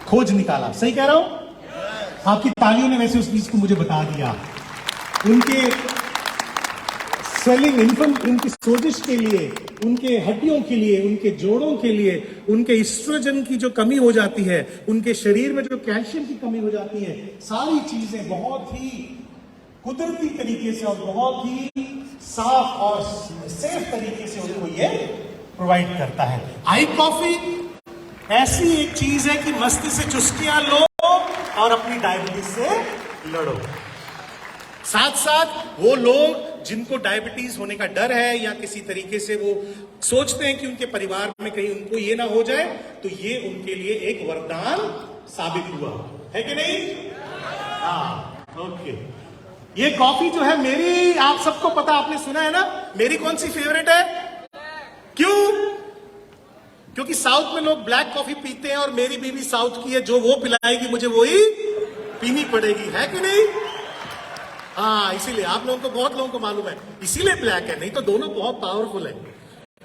खोज निकाला। सही कह रहा हूं? आपकी तालियों ने वैसे उस चीज को मुझे बता दिया। उनके स्वेलिंग, उनकी सोजिश के लिए, उनके हड्डियों के लिए, उनके जोड़ों के लिए, उनके ईस्ट्रोजन की जो कमी हो जाती है, उनके शरीर में जो कैल्शियम की कमी हो जाती है, सारी चीजें बहुत ही कुदरती तरीके से और बहुत ही साफ और सेफ तरीके से उनको ये प्रोवाइड करता है। आई कॉफी ऐसी एक चीज है कि मस्ती से चुस्कियां लो और अपनी डायबिटीज से लड़ो। साथ साथ वो लोग जिनको डायबिटीज होने का डर है या किसी तरीके से वो सोचते हैं कि उनके परिवार में कहीं उनको ये ना हो जाए, तो ये उनके लिए एक वरदान साबित हुआ है कि नहीं? हाँ, ओके। ये कॉफी जो है मेरी, आप सबको पता, आपने सुना है ना, मेरी कौन सी फेवरेट है? क्यों? क्योंकि साउथ में लोग ब्लैक कॉफी पीते हैं और मेरी बीवी साउथ की है, जो वो पिलाएगी मुझे वही पीनी पड़ेगी, है कि नहीं? हाँ, इसीलिए आप लोगों को, बहुत लोगों को मालूम है, इसीलिए ब्लैक है, नहीं तो दोनों बहुत पावरफुल है।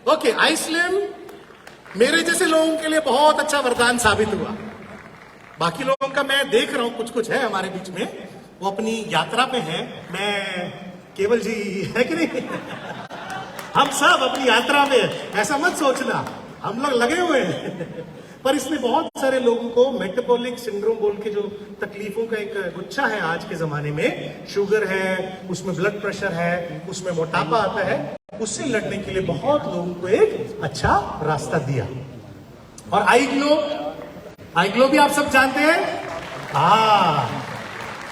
ओके, आइसलैंड मेरे जैसे लोगों के लिए बहुत अच्छा वरदान साबित हुआ। बाकी लोगों का मैं देख रहा हूं, कुछ कुछ है हमारे बीच में, वो अपनी यात्रा पे हैं। मैं केवल जी, है कि नहीं? हम सब अपनी यात्रा में, ऐसा मत सोचना, हम लोग लगे हुए हैं। पर इसमें बहुत सारे लोगों को मेटाबॉलिक सिंड्रोम बोल के जो तकलीफों का एक गुच्छा है आज के जमाने में, शुगर है, उसमें ब्लड प्रेशर है, उसमें मोटापा आता है, उससे लड़ने के लिए बहुत लोगों को एक अच्छा रास्ता दिया। और आई ग्लो भी आप सब जानते हैं। हाँ,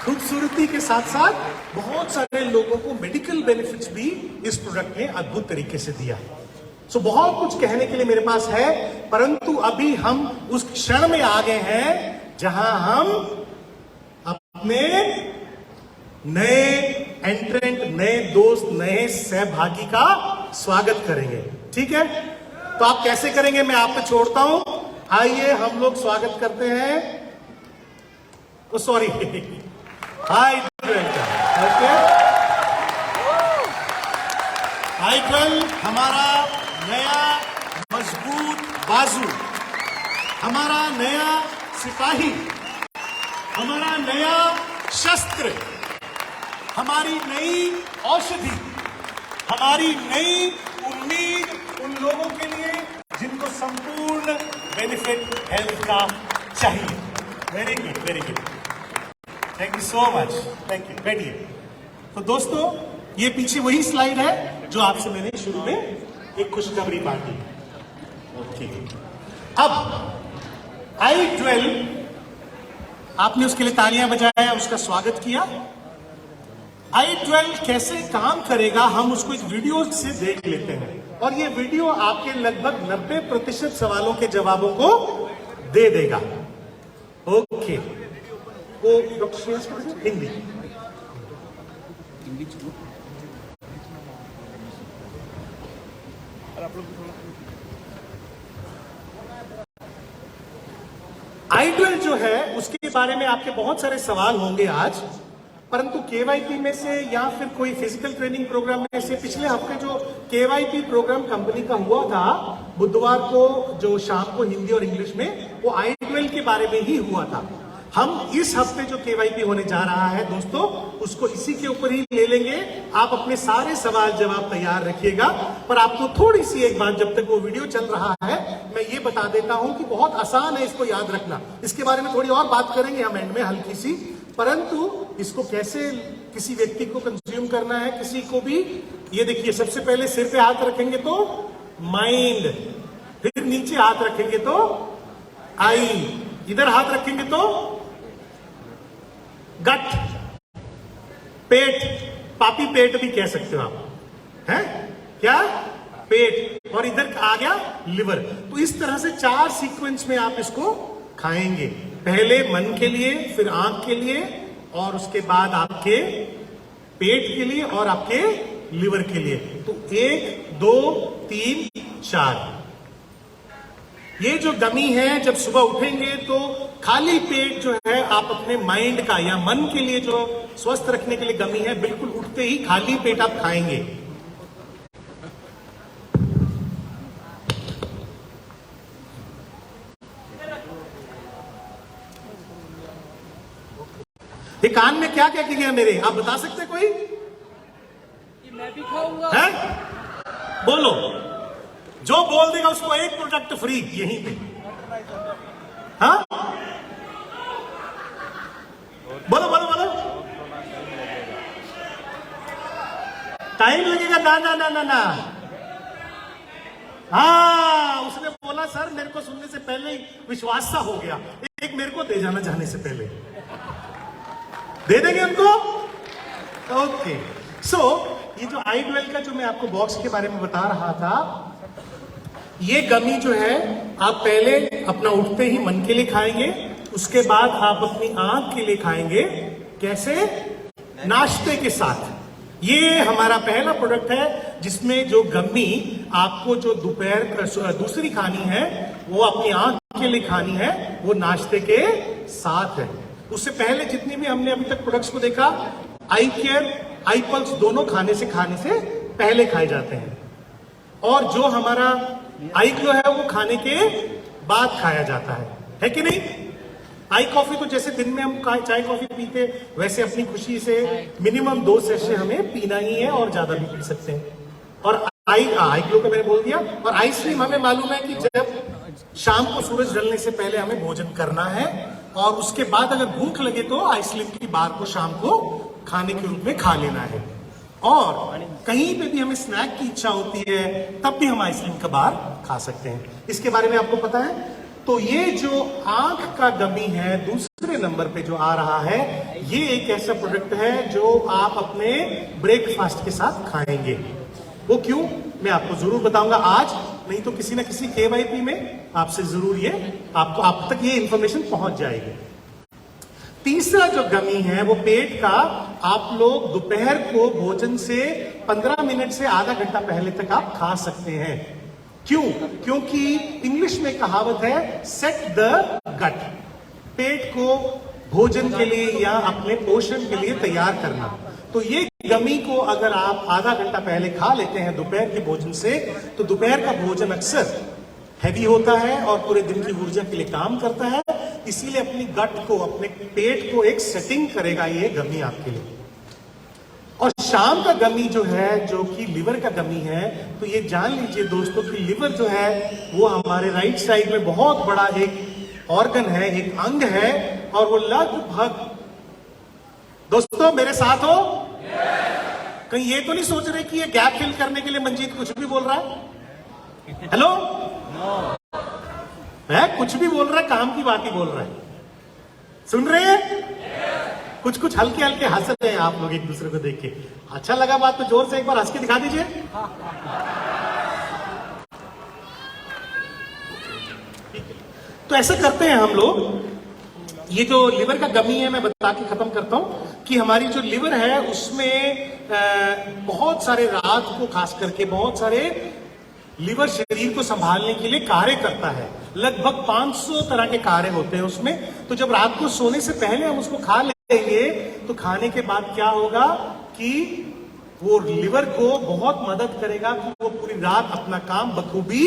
खूबसूरती के साथ साथ बहुत सारे लोगों को मेडिकल बेनिफिट्स भी इस प्रोडक्ट ने अद्भुत तरीके से दिया। सो बहुत कुछ कहने के लिए मेरे पास है, परंतु अभी हम उस क्षण में आ गए हैं जहां हम अपने नए एंट्रेंट, नए दोस्त, नए सहभागी का स्वागत करेंगे। ठीक है? तो आप कैसे करेंगे मैं आप पे छोड़ता हूं। आइए हम लोग स्वागत करते हैं। ओ सॉरी, हाय ओके, हाई हमारा नया मजबूत बाजू, हमारा नया सिपाही, हमारा नया शस्त्र, हमारी नई औषधि, हमारी नई उम्मीद उन लोगों के लिए जिनको संपूर्ण बेनिफिट हेल्थ का चाहिए। Very good, very good, thank you so much, thank you. बैठिए। तो दोस्तों, ये पीछे वही स्लाइड है जो आपसे मैंने शुरू में एक खुशखबरी बांटी। ओके, अब I12, आपने उसके लिए तालियां बजाया, उसका स्वागत किया। I12 कैसे काम करेगा हम उसको इस वीडियो से देख लेते हैं, और ये वीडियो आपके लगभग 90% सवालों के जवाबों को दे देगा। ओके, वो डॉक्टर हिंदी I12 जो है उसके बारे में आपके बहुत सारे सवाल होंगे आज, परंतु KYP में से या फिर कोई फिजिकल ट्रेनिंग प्रोग्राम में से पिछले हफ्ते जो KYP प्रोग्राम कंपनी का हुआ था बुधवार को, जो शाम को हिंदी और इंग्लिश में, वो I12 के बारे में ही हुआ था। हम इस हफ्ते जो KYP होने जा रहा है दोस्तों, उसको इसी के ऊपर ही ले लेंगे। आप अपने सारे सवाल जवाब तैयार रखिएगा, पर आपको थोड़ी सी एक बात, जब तक वो वीडियो चल रहा है, मैं ये बता देता हूं कि बहुत आसान है इसको याद रखना। इसके बारे में थोड़ी और बात करेंगे हम एंड में हल्की सी, परंतु इसको कैसे किसी व्यक्ति को कंज्यूम करना है, किसी को भी, ये देखिए, सबसे पहले सिर पे हाथ रखेंगे तो माइंड, फिर नीचे हाथ रखेंगे तो आई, इधर हाथ रखेंगे तो गट, पेट, पापी पेट भी कह सकते हो आप, हैं? क्या? पेट, और इधर आ गया लिवर। तो इस तरह से 4 सीक्वेंस में आप इसको खाएंगे। पहले मन के लिए, फिर आंख के लिए, और उसके बाद आपके पेट के लिए और आपके लिवर के लिए। तो 1, 2, 3, 4। ये जो गमी है, जब सुबह उठेंगे तो खाली पेट जो है आप अपने माइंड का या मन के लिए जो स्वस्थ रखने के लिए गमी है, बिल्कुल उठते ही खाली पेट आप खाएंगे। ये कान में क्या क्या किया मेरे, आप बता सकते कोई? मैं भी खाऊंगा। है? बोलो, जो बोल देगा उसको एक प्रोडक्ट फ्री यहीं पे। हाँ, बोलो बोलो बोलो। टाइम लगेगा? ना ना ना ना ना। हाँ, उसने बोला सर मेरे को सुनने से पहले ही विश्वास सा हो गया, एक मेरे को दे जाना जाने से पहले। दे देंगे उनको? ओके। सो ये जो आई12 का जो मैं आपको बॉक्स के बारे में बता रहा था, ये गमी जो है आप पहले अपना उठते ही मन के लिए खाएंगे, उसके बाद आप अपनी आंख के लिए खाएंगे। कैसे? नाश्ते के साथ। ये हमारा पहला प्रोडक्ट है जिसमें जो गम्मी आपको जो दोपहर दूसरी खानी है वो अपनी आंख के लिए खानी है, वो नाश्ते के साथ है। उससे पहले जितनी भी हमने अभी तक प्रोडक्ट्स को देखा, आई केयर, आई पल्स दोनों खाने से पहले खाए जाते हैं, और जो हमारा आई ग्लो है वो खाने के बाद खाया जाता है कि नहीं? आई कॉफी तो जैसे दिन में हम चाय कॉफी पीते, वैसे अपनी खुशी से मिनिमम 2 सेशे हमें पीना ही है, और ज्यादा भी पी सकते हैं। और आई ग्लो का मैंने बोल दिया। और आइसक्रीम हमें मालूम है कि जब शाम को सूरज ढलने से पहले हमें भोजन करना है, और उसके बाद अगर भूख लगे तो आइसक्रीम की बार को शाम को खाने के रूप में खा लेना है। और कहीं पे भी हमें स्नैक की इच्छा होती है तब भी हम आइसक्रीम का बार खा सकते हैं। इसके बारे में आपको पता है? तो ये जो आंख का गमी है दूसरे नंबर पे जो आ रहा है, ये एक ऐसा प्रोडक्ट है जो आप अपने ब्रेकफास्ट के साथ खाएंगे। वो क्यों, मैं आपको जरूर बताऊंगा आज, नहीं तो किसी ना किसी KYP में आपसे जरूर ये आपको आप तक ये इंफॉर्मेशन पहुंच जाएगी। तीसरा जो गमी है वो पेट का, आप लोग दोपहर को भोजन से 15 मिनट से आधा घंटा पहले तक आप खा सकते हैं। क्यों? क्योंकि इंग्लिश में कहावत है सेट द गट, पेट को भोजन के लिए या अपने पोषण के लिए तैयार करना। तो ये गमी को अगर आप आधा घंटा पहले खा लेते हैं दोपहर के भोजन से, तो दोपहर का भोजन अक्सर हैवी होता है और पूरे दिन की ऊर्जा के लिए काम करता है, इसीलिए अपनी गट को, अपने पेट को एक सेटिंग करेगा ये गमी आपके लिए। और शाम का गमी जो है, जो कि लिवर का गमी है, तो ये जान लीजिए दोस्तों कि लिवर जो है वो हमारे राइट साइड में बहुत बड़ा एक ऑर्गन है, एक अंग है, और वो लगभग, दोस्तों मेरे साथ हो? कहीं ये तो नहीं सोच रहे कि ये गैप फिल करने के लिए मंजीत कुछ भी बोल रहा है? हेलो, है कुछ भी बोल रहा है, काम की बात ही बोल रहा है। सुन रहे हैं? कुछ कुछ हल्के हल्के हंस रहे हैं आप लोग एक दूसरे को देख के। अच्छा लगा बात तो जोर से एक बार हंस के दिखा दीजिए। तो ऐसा करते हैं हम लोग। ये जो लिवर का गमी है मैं बता के खत्म करता हूं कि हमारी जो लिवर है उसमें बहुत सारे, रात को खास करके बहुत सारे लिवर शरीर को संभालने के लिए कार्य करता है। लगभग 500 तरह के कार्य होते हैं उसमें। तो जब रात को सोने से पहले हम उसको खा लेंगे तो खाने के बाद क्या होगा कि वो लिवर को बहुत मदद करेगा कि वो पूरी रात अपना काम बखूबी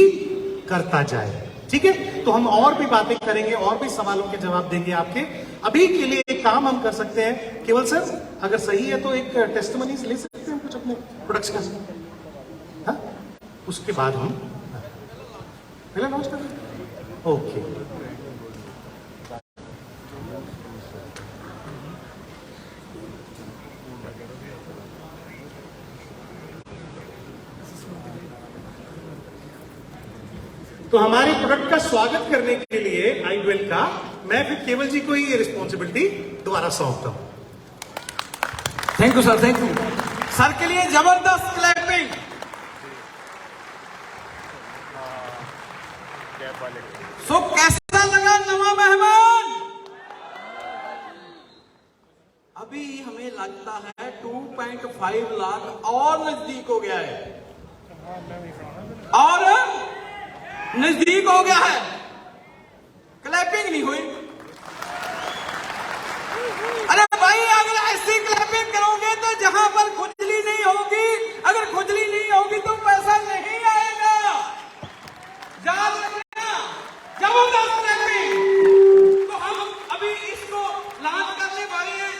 करता जाए। ठीक है, तो हम और भी बातें करेंगे, और भी सवालों के जवाब देंगे आपके। अभी के लिए एक काम हम कर सकते हैं, केवल सर अगर सही है तो एक टेस्टिमनीज ले सकते हैं कुछ अपने प्रोडक्ट्स का। हाँ? उसके बाद हम पहले लॉन्च कर रहे। ओके, तो हमारे प्रोडक्ट का स्वागत करने के लिए आई12 का मैं फिर केवल जी को ही ये रिस्पॉन्सिबिलिटी दोबारा सौंपता हूं। Thank you sir, thank you sir के लिए जबरदस्त क्लैपिंग। सो कैसा लगा नवा मेहमान? अभी हमें लगता है 2.5 लाख और नजदीक हो गया है, और नजदीक हो गया है। क्लैपिंग नहीं हुई? अरे भाई अगर ऐसी क्लैपिंग करोगे तो जहां पर खुजली नहीं होगी, अगर खुजली नहीं होगी तो पैसा नहीं आएगा। याद रखना, जबरदस्त क्लैपिंग। तो हम अभी इसको लॉन्च करने वाले हैं।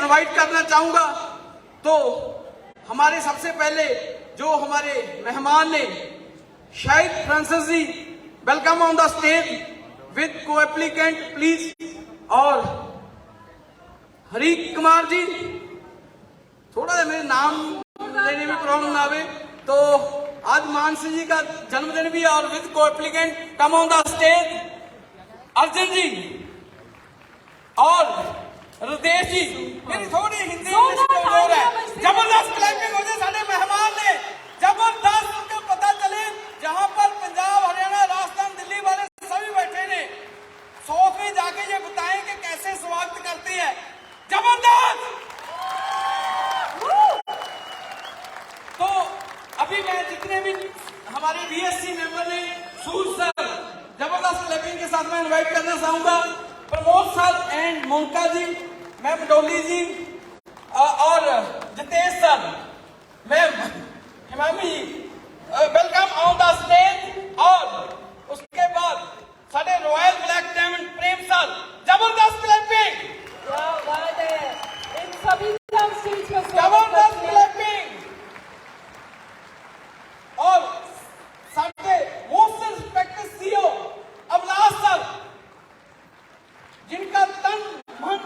इनवाइट करना चाहूंगा। तो हमारे सबसे पहले जो हमारे मेहमान ने, Shahid Francis ji, welcome on the stage with को एप्लीकेंट प्लीज। और हरी कुमार जी, थोड़ा सा मेरे नाम लेने में प्रॉब्लम ना आवे। तो आज मानसी जी का जन्मदिन भी है और विद को applicant come on the stage Arjun ji और रुदेश जी। मेरी थोड़ी हिंदी कमजोर है। जबरदस्त क्लैपिंग हो जाए सारे मेहमान ने, जबरदस्त। उनको पता चले जहां पर पंजाब, हरियाणा, राजस्थान, दिल्ली वाले सभी बैठे ने, साउथ में जाके ये बताएं कि कैसे स्वागत करती है। जबरदस्त। तो अभी मैं जितने भी हमारे बीएससी मेंबर ने, सूर सर, जबरदस्त क्लैपिंग के साथ मैं इनवाइट करना चाहूंगा। Pramod sir and Monika ji, ma'am Dolly ji और Jitesh sir, ma'am Himami ji, welcome on the stage. और उसके बाद साढ़े royal black diamond Prem sir, जबरदस्त क्लैपिंग। क्या बात है, इन सभी का स्टेज पर जबरदस्त क्लैपिंग। और साढ़े most respected CEO Abhilash sir, जिनका तन मन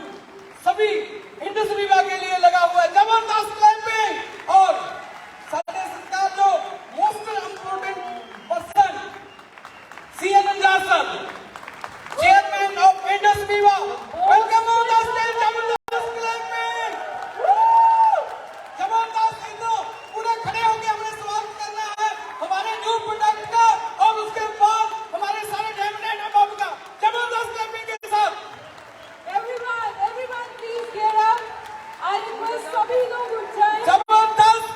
सभी इंडस्ट्री विभाग के लिए लगा हुआ है। जबरदस्त क्लैपिंग। और साढ़े सरकार जो most important person CN Anjar sir, chairman of industry विभाग, वेलकम ऑन द स्टेज। जबरदस्त क्लैपिंग। जबरदस्त। इनको पूरे खड़े होकर हमें स्वागत करना है हमारे न्यू प्रोडक्ट का और उसके बाद हमारे सारे डायमंड एंड अबव का। जबरदस्त क्लैपिंग के साथ everyone please get up. I request सभी लोग उठ जाएं। जबरदस्त।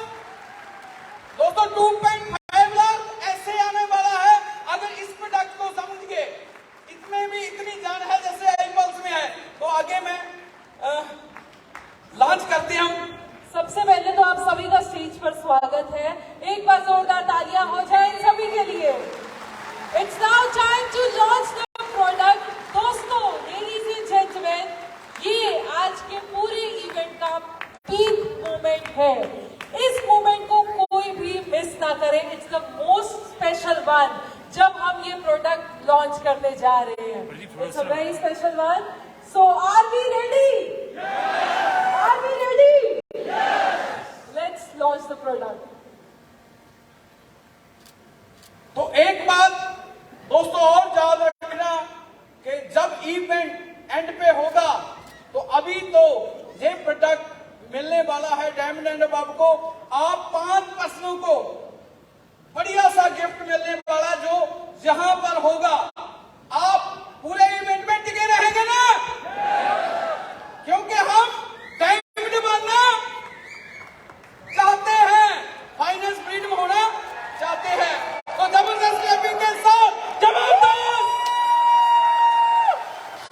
दोस्तों 2.5 लाख ऐसे आने वाला है अगर इस प्रोडक्ट को समझ गए। इसमें भी इतनी जान है जैसे एप्पल्स में है। तो आगे मैं लॉन्च करते हैं हम। सबसे पहले तो आप सभी का स्टेज पर स्वागत है। एक बार जोरदार तालियां हो जाए इन सभी के लिए। It's now time to launch the product. दोस्तों, ladies and gentlemen, ये आज के पूरे इवेंट का पीक मोमेंट है। इस मोमेंट को कोई भी मिस ना करे। It's the most special one जब हम ये प्रोडक्ट लॉन्च करने जा रहे हैं। It's a very special one. So are we ready? Are we ready? Let's launch the product. तो एक बात दोस्तों और याद रखना कि जब इवेंट एंड पे होगा तो अभी तो ये प्रोडक्ट मिलने वाला है डायमंड एंड अबव को। आप 5 पर्सनों को बढ़िया सा गिफ्ट मिलने वाला जो यहां पर होगा। आप पूरे इवेंट में टिके रहेंगे ना, क्योंकि हम डायमंड बनना चाहते हैं, फाइनेंस फ्रीडम होना चाहते हैं। तो जबरदस्त क्लैपिंग के साथ, जबरदस्त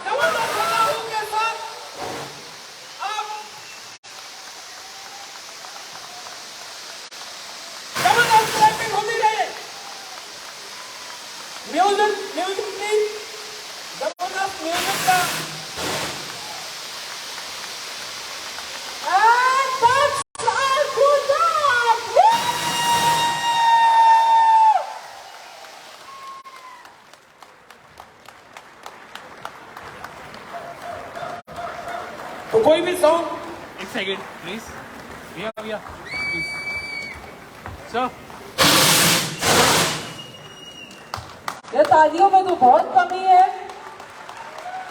जबरदस्त तालियों के साथ आप जबरदस्त क्लैपिंग होती रहे। Music music please. जबरदस्त म्यूजिक का। And that's our product! तो कोई भी सॉन्ग। एक सेकेंड प्लीज। भैया प्लीज सर। ये तालियों में तो बहुत कमी है।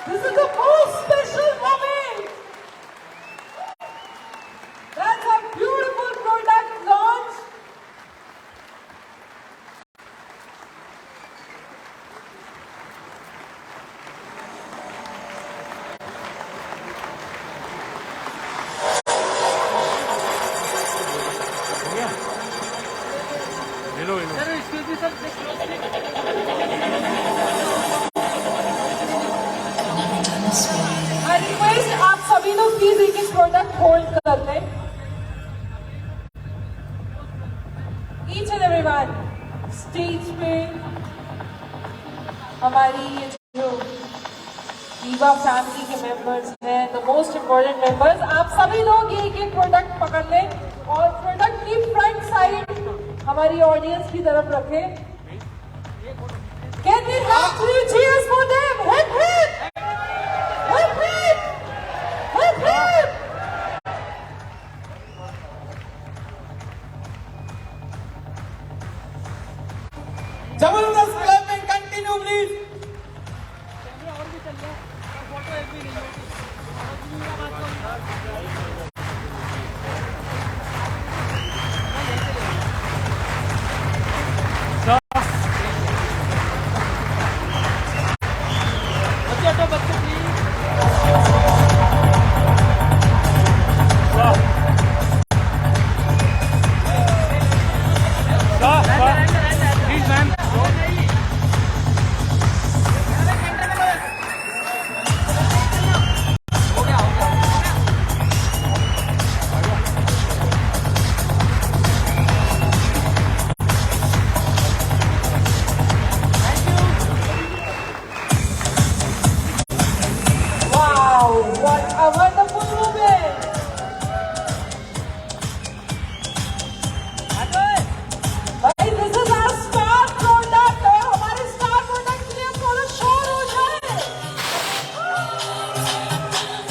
This is the most special moment. That's a beautiful product launch. Sir excuse me sir. I request आप सभी लोग प्लीज एक एक प्रोडक्ट होल्ड कर लें। Each and everyone स्टेज पे हमारी ये जो ईवा फैमिली के मेंबर्स हैं, द मोस्ट इम्पोर्टेंट मेंबर्स, आप सभी लोग ये एक प्रोडक्ट पकड़ लें और प्रोडक्ट की फ्रंट साइड हमारी ऑडियंस की तरफ रखें। Can we have 3 cheers for them? Hip hip! Hip hip! Hip hip! जबरदस्त clapping continue please. Please, ma'am. Wow, what a wonderful moment! भाई, this is our star product और हमारे star product के लिए थोड़ा शोर हो जाए।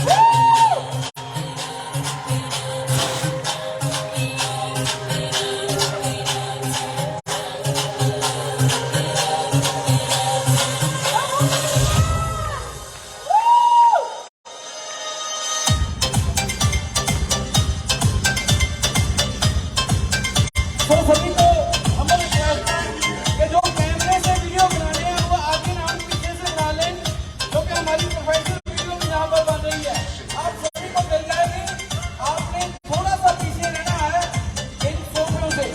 Woo! तो सभी को हमारे रिक्वेस्ट है कि जो कैमरे से वीडियो बनाने हैं वो आगे ना पीछे से बना लें, क्योंकि हमारी प्रोफेशनल वीडियो भी यहाँ पर बन रही है। आप सभी को मिल जाएगी, आपने थोड़ा सा पीछे रहना है इन सोफों से।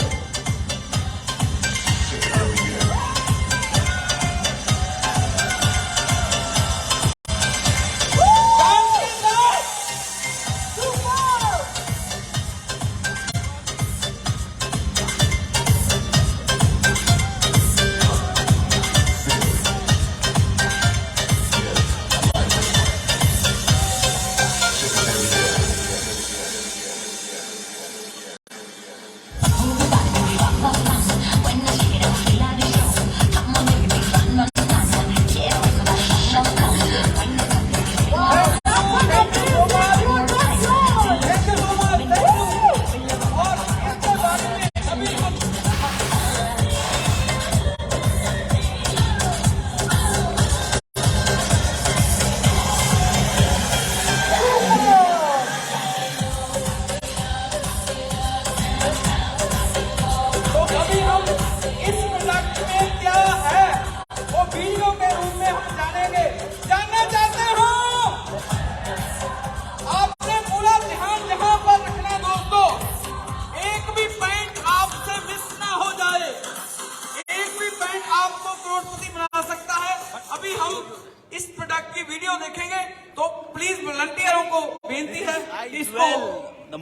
वॉलंटियरों को बेनती है कि इसको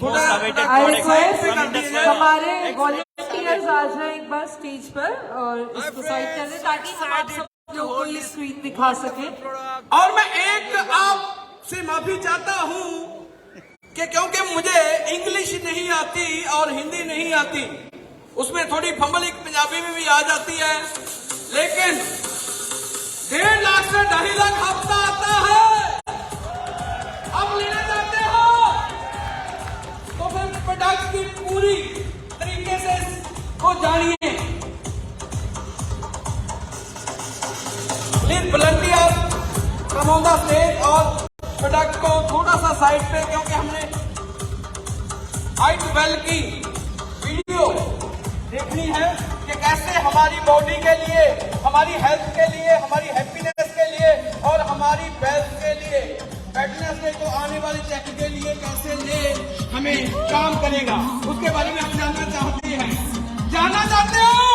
थोड़ा हमारे वॉलंटियर्स आ जाए एक बार स्टेज पर और इसको साइड कर दें ताकि हम आप सब लोगों को ये स्क्रीन दिखा सके। और मैं एक आपसे माफी चाहता हूं कि क्योंकि मुझे इंग्लिश नहीं आती और हिंदी नहीं आती, उसमें थोड़ी फंबलिक पंजाबी में भी आ जाती है, लेकिन 1.5 लाख से 2.5 लाख हफ्ता आता है। अब लेना चाहते हो तो फिर प्रोडक्ट की पूरी तरीके से को जानिए। Please volunteer come on the stage और प्रोडक्ट को थोड़ा सा साइड पे, क्योंकि हमने I12 की वीडियो देखनी है कि कैसे हमारी बॉडी के लिए, हमारी हेल्थ के लिए, हमारी हैप्पीनेस के लिए और हमारी वेल्थ के लिए, फिटनेस के तो आने वाली चेक के लिए कैसे ये हमें काम करेगा, उसके बारे में हम जानना चाहते हैं। जानना चाहते हो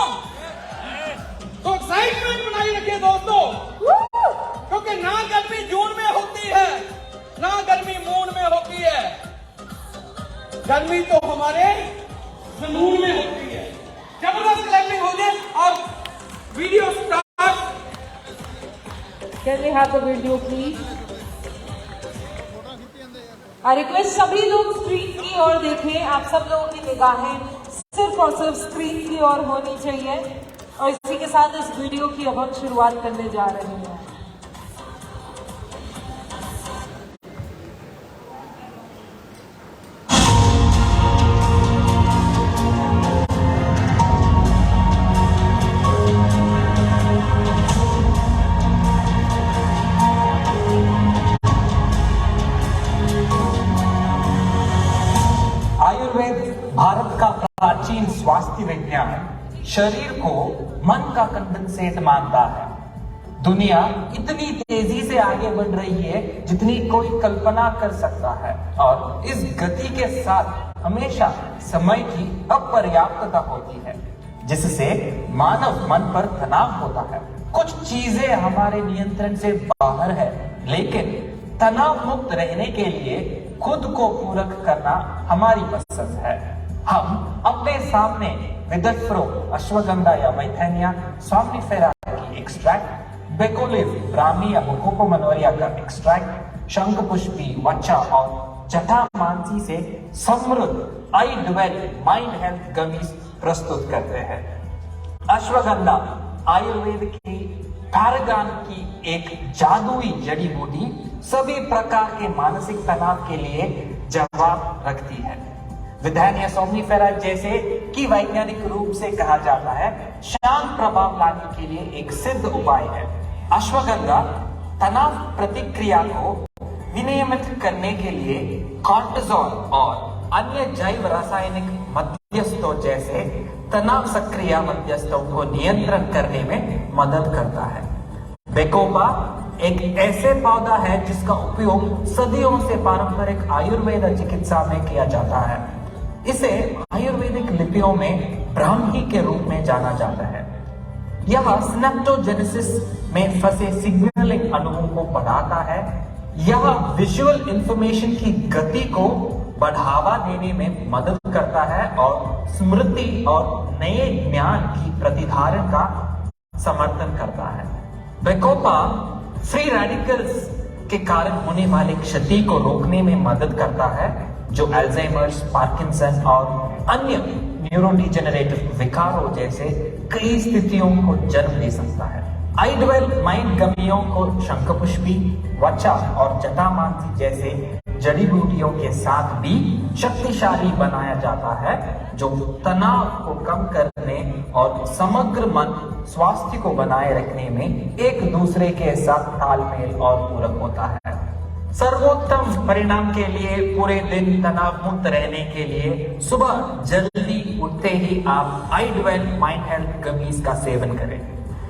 तो एक्साइटमेंट बनाई रखिए दोस्तों, क्योंकि ना गर्मी जून में होती है ना गर्मी मून में होती है, गर्मी तो हमारे जुनून में होती है। जबरदस्त क्लैपिंग हो जाए और video start. Can we have the video please? I request सभी लोग स्क्रीन की ओर देखें। आप सब लोगों की निगाहें सिर्फ और सिर्फ स्क्रीन की ओर होनी चाहिए। और इसी के साथ इस वीडियो की अब हम शुरुआत करने जा रहे हैं। आयुर्वेद भारत का प्राचीन स्वास्थ्य विज्ञान शरीर को मन का कंडेंसेट मानता है। दुनिया इतनी तेजी से आगे बढ़ रही है जितनी कोई कल्पना कर सकता है, और इस गति के साथ हमेशा समय की अपर्याप्तता होती है, जिससे मानव मन पर तनाव होता है। कुछ चीजें हमारे नियंत्रण से बाहर है, लेकिन तनाव मुक्त रहने के लिए खुद को पूरक करना हमारी पसंद है। हम अपने सामने विदफ्रो, अश्वगंधा या मैथेनिया सॉम्निफेरा की एक्सट्रैक्ट, बेकोलिव, ब्राह्मी या कोको मनोरिया का एक्सट्रैक्ट, शंखपुष्पी, वच्चा और जटामांसी से समृद्ध आई ड्वेल माइंड हेल्थ गमीज प्रस्तुत करते हैं। अश्वगंधा आयुर्वेद की पैरागन की एक जादुई जड़ी बूटी सभी प्रकार के मानसिक तनाव के लिए जवाब रखती है। विथेनिया सोम्निफेरा जैसे कि वैज्ञानिक रूप से कहा जाता है शांत प्रभाव लाने के लिए एक सिद्ध उपाय है। अश्वगंधा तनाव प्रतिक्रिया को विनियमित करने के लिए कॉर्टिसोल और अन्य जैव रासायनिक मध्यस्थों जैसे तनाव सक्रिय मध्यस्थों को नियंत्रण करने में मदद करता है। बेकोपा एक ऐसे पौधा है जिसका उपयोग सदियों से पारंपरिक आयुर्वेद चिकित्सा में किया जाता है। इसे आयुर्वेदिक लिपियों में ब्राह्मी के रूप में जाना जाता है। यह सिनेप्टोजेनेसिस में फंसे सिग्नलिंग अणुओं को बढ़ाता है। यह विजुअल इंफॉर्मेशन की गति को बढ़ावा देने में मदद करता है और स्मृति और नए ज्ञान की प्रतिधारण का समर्थन करता है। बेकोपा फ्री रेडिकल्स के कारण होने वाले क्षति को रोकने में मदद करता है, जो अल्जाइमर्स, पार्किंसन और अन्य न्यूरोडिजेनरेटिव विकारों जैसे कई स्थितियों को जन्म दे सकता है। आइडवेल माइंड गमियों को शंखपुष्पी, वच्चा और जटामांसी जैसे जड़ी बूटियों के साथ भी शक्तिशाली बनाया जाता है, जो तनाव को कम करने और समग्र मन स्वास्थ्य को बनाए रखने में एक दूसरे के साथ तालमेल और पूरक होता है। सर्वोत्तम परिणाम के लिए पूरे दिन तनाव मुक्त रहने के लिए सुबह जल्दी उठते ही आप आइडवेल माइंड हेल्थ गमीज का सेवन करें।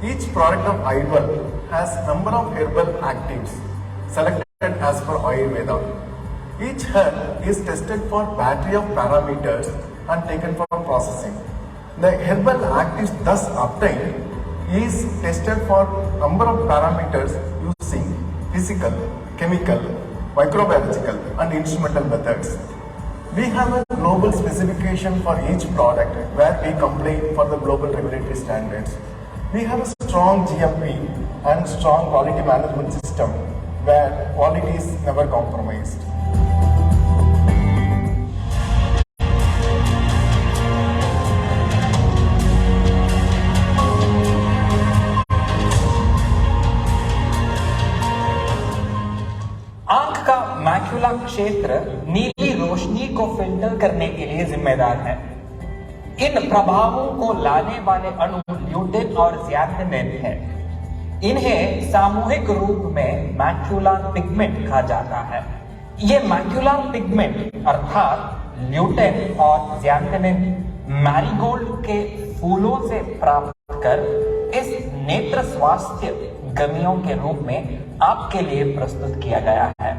Each product of Idwell has number of herbal actives selected as per Ayurveda. Each herb is tested for battery of parameters and taken for processing. The herbal actives thus obtained is tested for number of parameters using physical, chemical, microbiological and instrumental methods. We have a global specification for each product where we comply for the global regulatory standards. We have a strong GMP and strong quality management system where quality is never compromised. आंख का macula क्षेत्र नीली रोशनी को filter करने के लिए जिम्मेदार है। इन प्रभावों को लाने वाले अणु ल्यूटिन और ज़्याथिनिन है। इन्हें सामूहिक रूप में मैक्युलर पिगमेंट कहा जाता है। ये मैक्युलर पिगमेंट अर्थात ल्यूटिन और ज़्याथिनिन मैरीगोल्ड के फूलों से प्राप्त कर इस नेत्र स्वास्थ्य गमियों के रूप में आपके लिए प्रस्तुत किया गया है।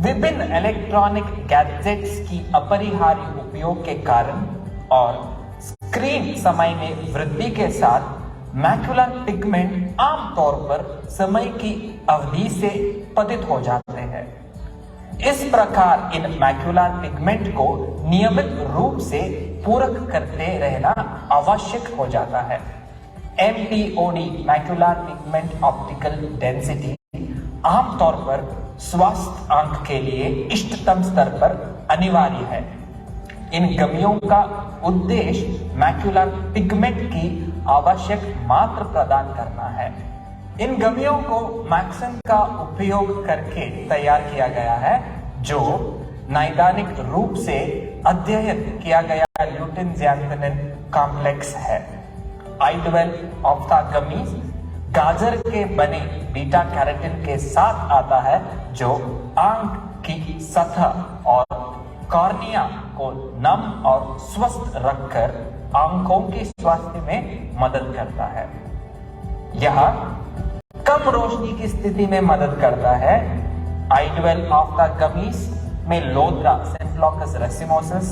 विभिन्न इलेक्ट्रॉनिक गैजेट्स की अपरिहार्य उपयोग के कारण और स्क्रीन समय में वृद्धि के साथ मैक्युलर पिगमेंट आमतौर पर समय की अवधि से पतित हो जाते हैं। इस प्रकार इन मैक्युलर पिगमेंट को नियमित रूप से पूरक करते रहना आवश्यक हो जाता है। MPOD macular pigment optical density आमतौर पर स्वस्थ आंख के लिए इष्टतम स्तर पर अनिवार्य है। इन गमियों का उद्देश्य मैक्युलर पिगमेंट की आवश्यक मात्रा प्रदान करना है। इन गमियों को मैक्सन का उपयोग करके तैयार किया गया है, जो नैदानिक रूप से अध्ययन किया गया ल्यूटिन ज़ैंथेनिन कॉम्प्लेक्स है। I12 ऑप्थाल्मोस गाजर के बने बीटा कैरोटीन के साथ आता है, जो आंख की सतह और कॉर्निया को नम और स्वस्थ रखकर आंखों के स्वास्थ्य में मदद करता है। यह कम रोशनी की स्थिति में मदद करता है। I12 ऑप्थाल्मोस में लोद्रा सिम्प्लोकस रेसिमोसिस,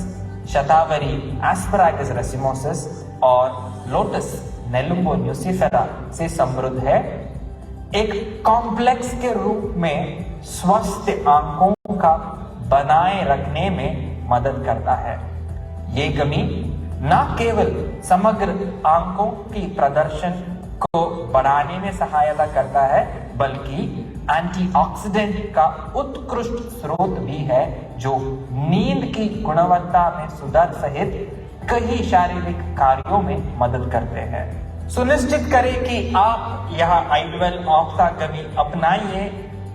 शतावरी एस्परागस रेसिमोसिस और लोटस नेलुम्बो न्यूसिफेरा से समृद्ध है। एक कॉम्प्लेक्स के रूप में स्वस्थ आंखों का बनाए रखने में मदद करता है। ये गमी न केवल समग्र आंखों की प्रदर्शन को बढ़ाने में सहायता करता है, बल्कि एंटीऑक्सीडेंट का उत्कृष्ट स्रोत भी है, जो नींद की गुणवत्ता में सुधार सहित कई शारीरिक कार्यों में मदद करते हैं। सुनिश्चित करें कि आप यह I12 ऑप्थाल्मोस अपनाइए।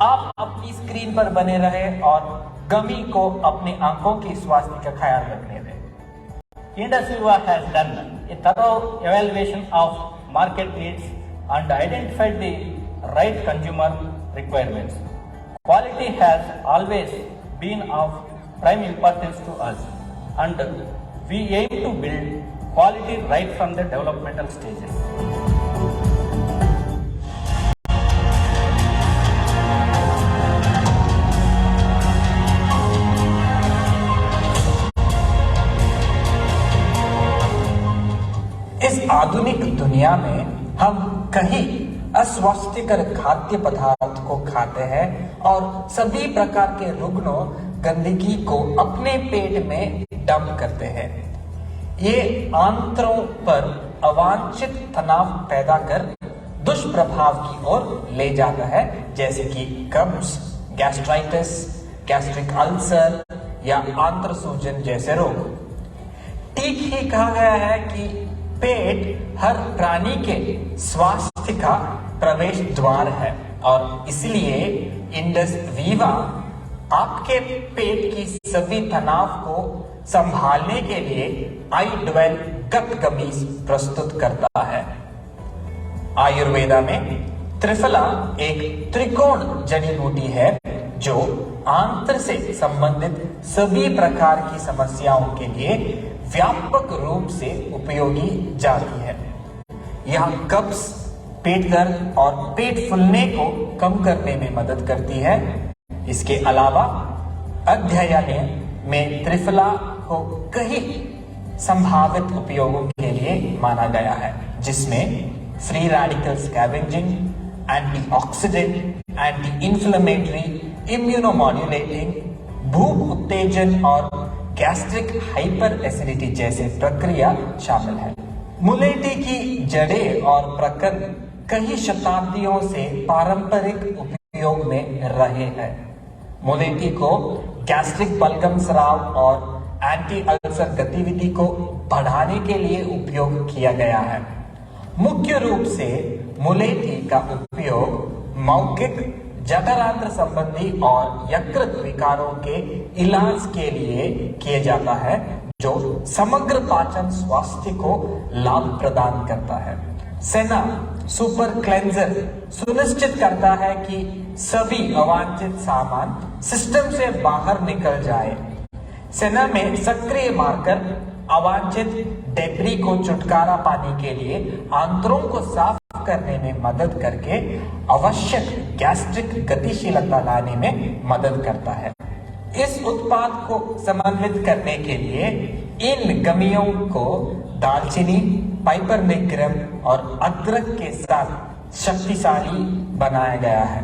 आप अपनी स्क्रीन पर बने रहे और गमी को अपने आंखों की स्वास्थ्य का ख्याल रखने दें। Indus Viva has done a thorough evaluation of market needs and identified the right consumer requirements. Quality has always been of prime importance to us, and we aim to build quality right from the developmental stages. इस आधुनिक दुनिया में हम कई अस्वास्थ्यकर खाद्य पदार्थ को खाते हैं और सभी प्रकार के रुग्णों गंदगी को अपने पेट में डंप करते हैं। ये आंतों पर अवांछित तनाव पैदा कर दुष्प्रभाव की ओर ले जाता है, जैसे कि कब्ज, गैस्ट्राइटिस, गैस्ट्रिक अल्सर या आंत्र सूजन जैसे रोग। ठीक ही कहा गया है कि पेट हर प्राणी के स्वास्थ्य का प्रवेश द्वार है, और इसलिए इंडस वीवा आपके पेट की सभी तनाव को संभालने के लिए I12 गट गमीज प्रस्तुत करता है। आयुर्वेदा में त्रिफला एक त्रिकोण जड़ी बूटी है, जो आंत्र से संबंधित सभी प्रकार की समस्याओं के लिए व्यापक रूप से उपयोगी जाती है। यह कब्ज, पेट दर्द और पेट फूलने को कम करने में मदद करती है। इसके अलावा अध्ययन में त्रिफला को कई संभावित उपयोगों के लिए माना गया है, जिसमें free radical scavenging, antioxidant, anti inflammatory, immunomodulating, भूख उत्तेजन और गैस्ट्रिक हाइपर एसिडिटी जैसे प्रक्रिया शामिल है। मुलेठी की जड़ें और प्रकंद कई शताब्दियों से पारंपरिक उपयोग में रहे हैं। मुलेठी को गैस्ट्रिक बलगम स्राव और एंटी अल्सर गतिविधि को बढ़ाने के लिए उपयोग किया गया है। मुख्य रूप से मुलेठी का उपयोग मौखिक, जठरांत्र संबंधी और यकृत विकारों के इलाज के लिए किया जाता है, जो समग्र पाचन स्वास्थ्य को लाभ प्रदान करता है। सेना सुपर क्लेंजर सुनिश्चित करता है कि सभी अवांछित सामान सिस्टम से बाहर निकल जाए। सेना में सक्रिय मार्कर अवांछित डेब्री को छुटकारा पाने के लिए आंतरों को साफ करने में मदद करके आवश्यक गैस्ट्रिक गतिशीलता लाने में मदद करता है। इस उत्पाद को समन्वित करने के लिए इन गमियों को दालचीनी, पाइपरमेग्रम और अदरक के साथ शक्तिशाली बनाया गया है,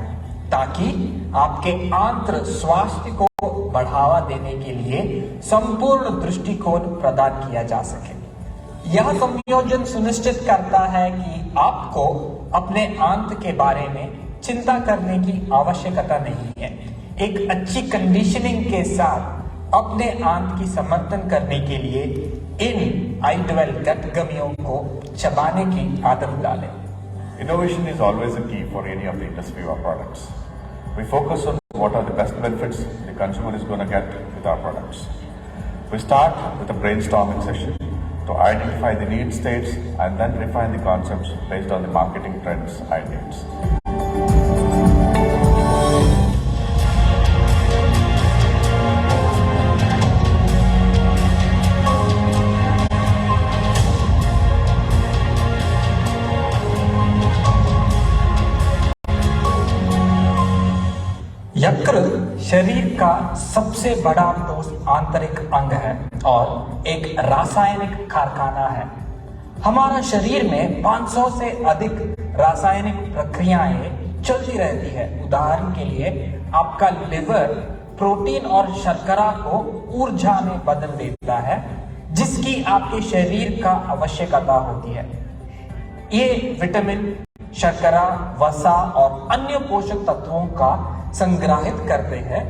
ताकि आपके आंत्र स्वास्थ्य को बढ़ावा देने के लिए संपूर्ण दृष्टिकोण प्रदान किया जा सके। यह संयोजन सुनिश्चित करता है कि आपको अपने आंत के बारे में चिंता करने की आवश्यकता नहीं है। एक अच्छी कंडीशनिंग के साथ अपने आंत की समर्थन करने के लिए इन आई12 गट गमियों को चबाने की आदत डालें। Innovation is always a key for any of the industry or products. We focus on what are the best benefits the consumer is going to get with our products. We start with a brainstorming session to identify the need states and then refine the concepts based on the marketing trends and needs. यकृत शरीर का सबसे बड़ा ठोस आंतरिक अंग है और एक रासायनिक कारखाना है। हमारा शरीर में 500 से अधिक रासायनिक प्रक्रियाएं चलती रहती है। उदाहरण के लिए आपका लिवर प्रोटीन और शर्करा को ऊर्जा में बदल देता है, जिसकी आपके शरीर का आवश्यकता होती है। ये विटामिन, शर्करा, वसा और अन्य पोषक तत्वों का संग्रहित करते हैं,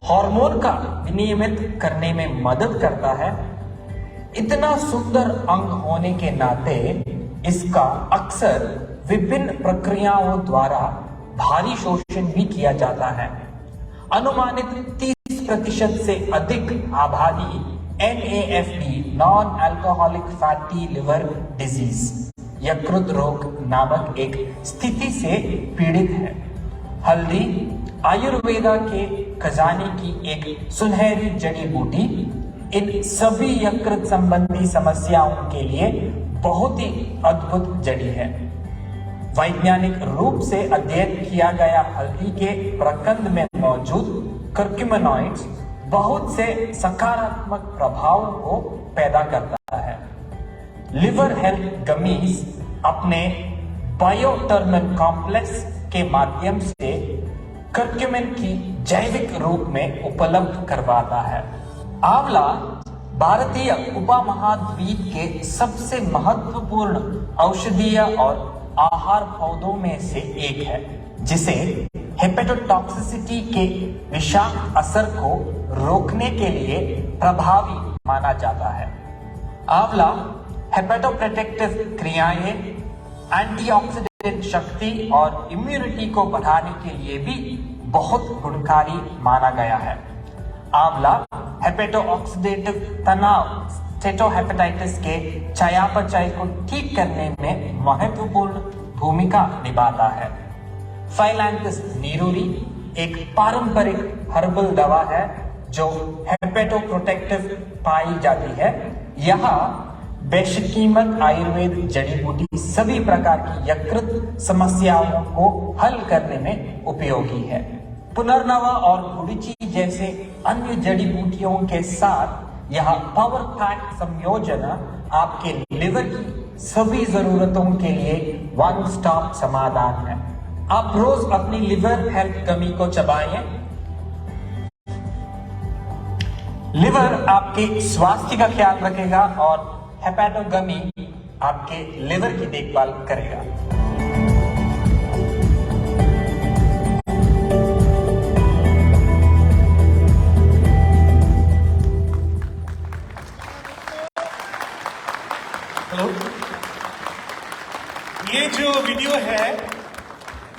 हार्मोन का विनियमित करने में मदद करता है। इतना सुंदर अंग होने के नाते इसका अक्सर विभिन्न प्रक्रियाओं द्वारा भारी शोषण भी किया जाता है। अनुमानित 30% से अधिक आबादी NAFD non alcoholic fatty liver disease यकृत रोग नामक एक स्थिति से पीड़ित है। हल्दी आयुर्वेदा के खजाने की एक सुनहरी जड़ी बूटी इन सभी यकृत संबंधी समस्याओं के लिए बहुत ही अद्भुत जड़ी है। वैज्ञानिक रूप से अध्ययन किया गया हल्दी के प्रकंद में मौजूद कर्क्यूमिनॉइड्स बहुत से सकारात्मक प्रभावों को पैदा करता है। लिवर हेल्थ गमीज अपने बायोटर्मन कॉम्प्लेक्स के माध्यम से कर्क्यूमिन की जैविक रूप में उपलब्ध करवाता है। आंवला भारतीय उपमहाद्वीप के सबसे महत्वपूर्ण औषधीय और आहार पौधों में से एक है, जिसे हेपेटोटॉक्सिसिटी के विषाक्त असर को रोकने के लिए प्रभावी माना जाता है। आंवला हेपेटोप्रोटेक्टिव क्रियाएं, एंटीऑक्सीडेंट शक्ति और इम्यूनिटी को बढ़ाने के लिए भी बहुत गुणकारी माना गया है। आंवला हेपेटोऑक्सीडेटिव तनाव, स्टेटोहेपेटाइटिस के चयापचय को ठीक करने में महत्वपूर्ण भूमिका निभाता है। फाइलैंथस नीरूरी एक पारंपरिक हर्बल दवा है जो हेपेटोप्रोटेक्टिव पाई जाती है। यह बेशकीमत आयुर्वेद जड़ी बूटी सभी प्रकार की यकृत समस्याओं को हल करने में उपयोगी है। पुनर्नवा और गुड़िची जैसे अन्य जड़ी बूटियों के साथ यह पावर पैक संयोजन आपके लिवर की सभी जरूरतों के लिए वन स्टॉप समाधान है। आप रोज अपनी लिवर हेल्थ गमी को चबाएं। लिवर आपके स्वास्थ्य का ख्याल रखेगा और हेपेटोगमी आपके लिवर की देखभाल करेगा। हेलो, ये जो वीडियो है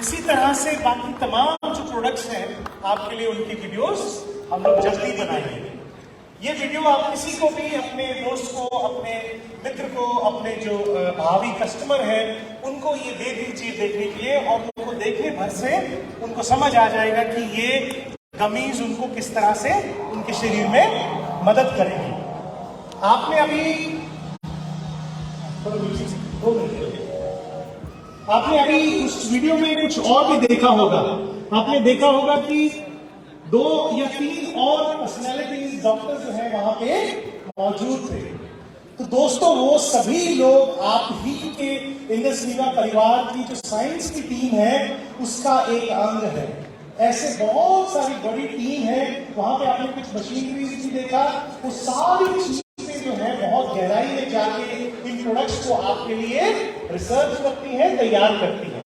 इसी तरह से बाकी तमाम जो प्रोडक्ट्स हैं आपके लिए उनकी वीडियोस हम लोग जल्दी बनाएंगे। ये वीडियो आप किसी को भी, अपने दोस्त को, अपने मित्र को, अपने जो भावी कस्टमर हैं उनको ये दे दीजिए देखने के लिए, और उनको देखने भर से उनको समझ आ जाएगा कि ये गमीज उनको किस तरह से उनके शरीर में मदद करेगी। आपने अभी उस वीडियो में कुछ और भी देखा होगा। आपने देखा होगा कि 2 या 3 और पर्सनैलिटीज डॉक्टर जो है वहां पे मौजूद थे। तो दोस्तों, वो सभी लोग आप ही के इंडस्ट्रीवा परिवार की जो साइंस की टीम है उसका एक अंग है। ऐसे बहुत सारी बड़ी टीम है, वहां पे आपने कुछ मशीनरीज भी देखा। वो सारी चीजें जो है बहुत गहराई में जाके इन प्रोडक्ट्स को आपके लिए रिसर्च करती है, तैयार करती है।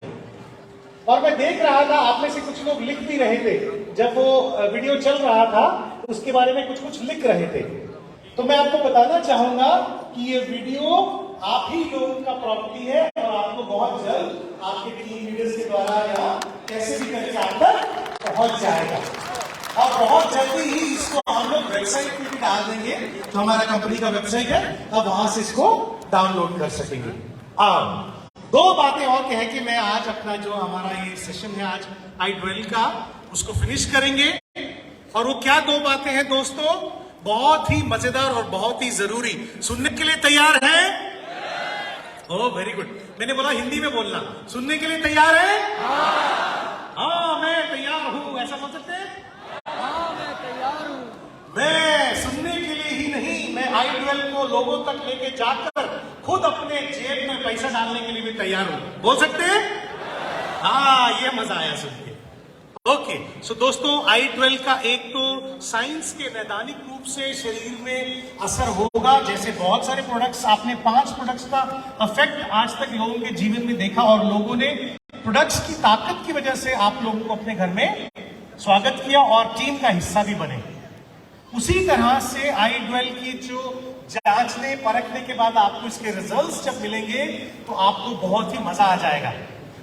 और मैं देख रहा था आप में से कुछ लोग लिख भी रहे थे, जब वो वीडियो चल रहा था तो उसके बारे में कुछ कुछ लिख रहे थे। तो मैं आपको बताना चाहूंगा कि ये वीडियो आप ही लोगों का प्रॉपर्टी है और आपको बहुत जल्द आपके टीम लीडर्स के द्वारा यहाँ कैसे भी करके आप तक पहुंच जाएगा। और बहुत जल्दी ही इसको हम लोग वेबसाइट पे भी डाल देंगे, तो हमारा कंपनी का वेबसाइट है, अब वहां से इसको डाउनलोड कर सकेंगे। दो बातें और कह के मैं आज अपना जो हमारा ये सेशन है आज i12 का उसको फिनिश करेंगे। और वो क्या दो बातें हैं दोस्तों, बहुत ही मजेदार और बहुत ही जरूरी। सुनने के लिए तैयार है? Oh very good. मैंने बोला हिंदी में बोलना। सुनने के लिए तैयार है? हाँ मैं तैयार हूं, ऐसा बोल सकते हैं? हाँ मैं तैयार हूं। मैं सुनने के लिए ही नहीं, मैं i12 को लोगों तक लेके जाकर खुद अपने जेब में पैसा डालने के लिए भी तैयार हूं। बोल सकते हैं? हाँ ये मजा आया सुन के। ओके सो दोस्तों, i12 का एक तो साइंस के वैधानिक रूप से शरीर में असर होगा। जैसे बहुत सारे प्रोडक्ट्स, आपने 5 प्रोडक्ट्स का इफेक्ट आज तक लोगों के जीवन में देखा और लोगों ने प्रोडक्ट्स की ताकत की वजह से आप लोगों को अपने घर में स्वागत किया और टीम का हिस्सा भी बने। उसी तरह से i12 की जो जांचने परखने के बाद आपको इसके रिजल्ट्स जब मिलेंगे तो आपको बहुत ही मजा आ जाएगा।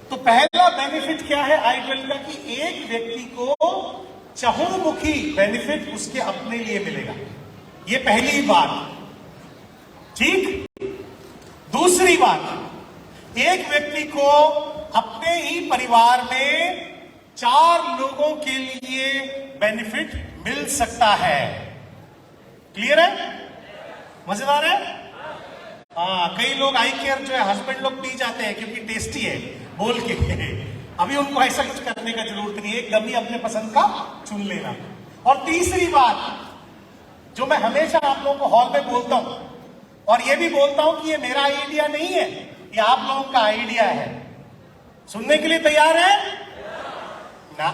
तो पहला बेनिफिट क्या है i12 का कि एक व्यक्ति को चहुमुखी बेनिफिट उसके अपने लिए मिलेगा। ये पहली बात, ठीक। दूसरी बात, एक व्यक्ति को अपने ही परिवार में 4 लोगों के लिए बेनिफिट मिल सकता है। क्लियर है? मजेदार है? हाँ, कई लोग आई केयर जो है हस्बैंड लोग पी जाते हैं क्योंकि टेस्टी है बोल के। अभी उनको ऐसा कुछ करने का जरूरत नहीं है, एक गमी अपने पसंद का चुन लेना। और तीसरी बात जो मैं हमेशा आप लोगों को हॉल में बोलता हूं और ये भी बोलता हूं कि ये मेरा आइडिया नहीं है, ये आप लोगों का आइडिया है। सुनने के लिए तैयार है ना?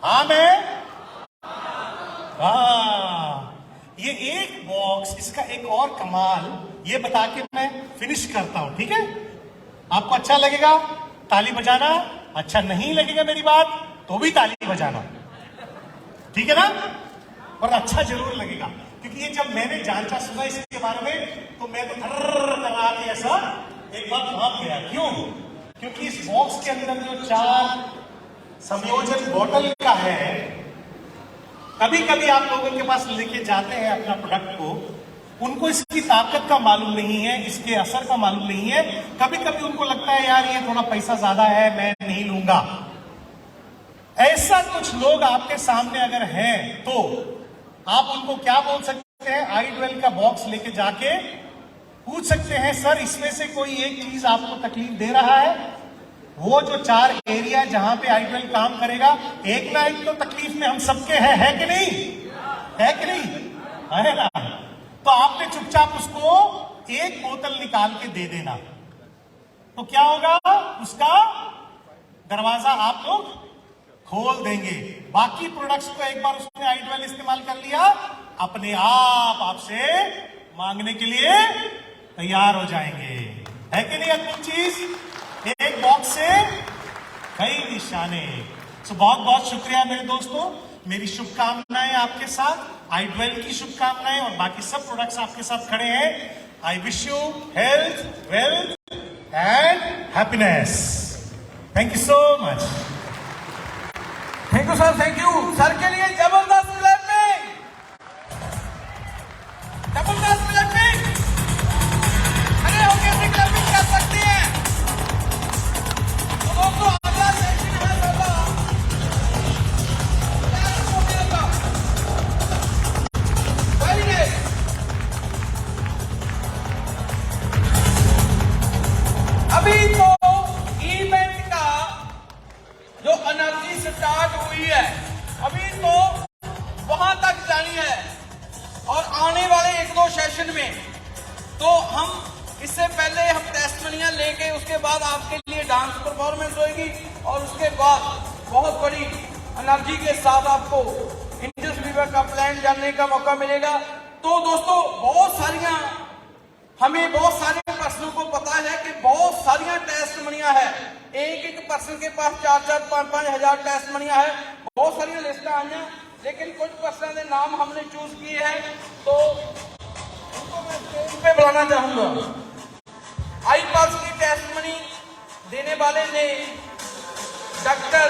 हाँ मैं हाँ, ये एक बॉक्स, इसका एक और कमाल ये बता के मैं फिनिश करता हूं, ठीक है? आपको अच्छा लगेगा ताली बजाना, अच्छा नहीं लगेगा मेरी बात तो भी ताली बजाना, ठीक है ना? और अच्छा जरूर लगेगा, क्योंकि ये जब मैंने जांचा सुना इसके बारे में तो मैं तो करा के ऐसा एक बार भाग गया। क्यों? क्योंकि इस बॉक्स के अंदर जो 4 संयोजन बॉटल का है, कभी कभी आप लोगों के पास लेके जाते हैं अपना प्रोडक्ट को, उनको इसकी ताकत का मालूम नहीं है, इसके असर का मालूम नहीं है। कभी कभी उनको लगता है यार ये थोड़ा पैसा ज्यादा है, मैं नहीं लूंगा। ऐसा कुछ लोग आपके सामने अगर हैं तो आप उनको क्या बोल सकते हैं, i12 का बॉक्स लेके जाके पूछ सकते हैं सर इसमें से कोई एक चीज आपको तकलीफ दे रहा है? वो जो 4 एरिया जहां पे i12 काम करेगा, एक ना एक तो तकलीफ में हम सबके है कि नहीं? है कि नहीं? है ना? तो आपने चुपचाप उसको एक बोतल निकाल के दे देना, तो क्या होगा, उसका दरवाजा आप लोग खोल देंगे। बाकी प्रोडक्ट्स को एक बार उसने i12 इस्तेमाल कर लिया, अपने आप आपसे मांगने के लिए तैयार हो जाएंगे। है कि नहीं अद्भुत चीज? एक बॉक्स से कई निशाने। तो बहुत बहुत शुक्रिया मेरे दोस्तों, मेरी शुभकामनाएं आपके साथ, i12 की शुभकामनाएं और बाकी सब प्रोडक्ट्स आपके साथ खड़े हैं। I wish you health, wealth and happiness. Thank you so much. Thank you sir, thank you sir के लिए जबरदस्त क्लैपिंग, जबरदस्त क्लैपिंग। खड़े होकर भी क्लैपिंग कर सकते हैं। तो दोस्तों अगला सेशन है साला वेरी नाइस। अभी तो इवेंट का जो एनर्जी स्टार्ट हुई है, अभी तो वहां तक जानी है और आने वाले 1-2 सेशन में तो हम इससे पहले हम टेस्टमनियां लेके उसके बाद आपके लिए डांस परफॉर्मेंस होगी और उसके बाद बहुत बड़ी एनर्जी के साथ आपको इंडस वीवर का प्लान जानने का मौका मिलेगा। तो दोस्तों बहुत सारे पर्सनों को पता है कि बहुत सारियां टेस्टमनियां है। एक पर्सन के पास 4-4, 5-5 हजार टेस्ट मनिया है। बहुत सारी लिस्ट आई हैं, लेकिन कुछ पर्सन के नाम हमने चूज किए हैं, तो उनको मैं स्टेज पे बुलाना चाहूंगा। आई पास की टेस्ट मनी देने वाले ने डॉक्टर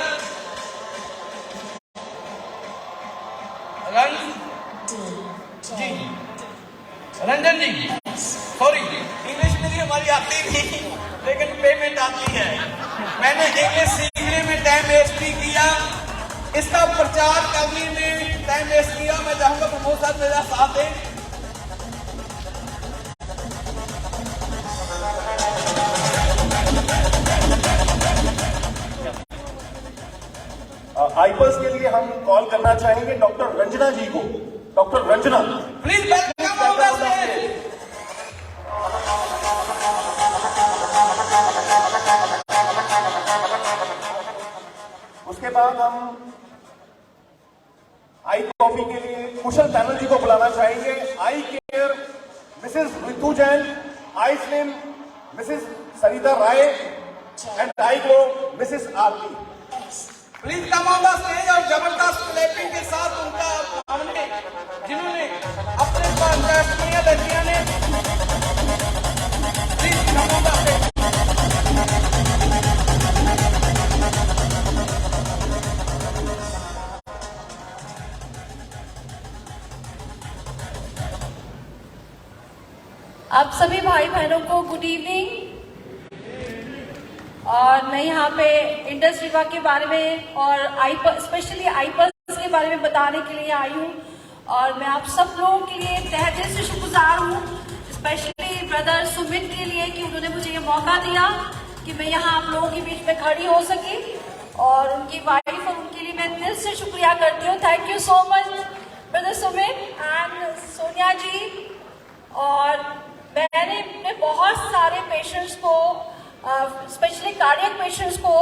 रंजन जी, सॉरी इंग्लिश मेरी हमारी आती नहीं, लेकिन पेमेंट आती है। मैंने इंग्लिश सीखने में टाइम वेस्ट नहीं किया, इसका प्रचार करने में टाइम वेस्ट किया। मैं चाहूंगा प्रमोद साहब मेरा साथ दें। आईपल्स के लिए हम कॉल करना चाहेंगे डॉक्टर रंजना जी को। Doctor Ranjana, please welcome on the stage. उसके बाद हम आई कॉफी के लिए कुशल बैनर्जी को बुलाना चाहेंगे। ICare Mrs Ritu Jain, iSlim Mrs Sarita Rai and iGlow Mrs Aarti. Please come on the stage और जबरदस्त क्लैपिंग के साथ उनका हमने जिन्होंने अपने टेस्टमनियां लड़कियां ने, please come on the stage. आप सभी भाई बहनों को गुड इवनिंग। और मैं यहाँ पे इंडस रीवा के बारे में और स्पेशली आईपल्स के बारे में बताने के लिए आई हूँ। और मैं आप सब लोगों के लिए तहे दिल से शुक्रगुजार हूँ, स्पेशली ब्रदर सुमित के लिए कि उन्होंने मुझे ये मौका दिया कि मैं यहाँ आप लोगों के बीच में खड़ी हो सकी। और उनकी वाइफ और उनके लिए मैं दिल से शुक्रिया करती हूँ। Thank you so much brother Sumit and Sonia ji. और मैंने अपने बहुत सारे पेशेंट्स को, स्पेशली कार्डियक पेशेंट्स को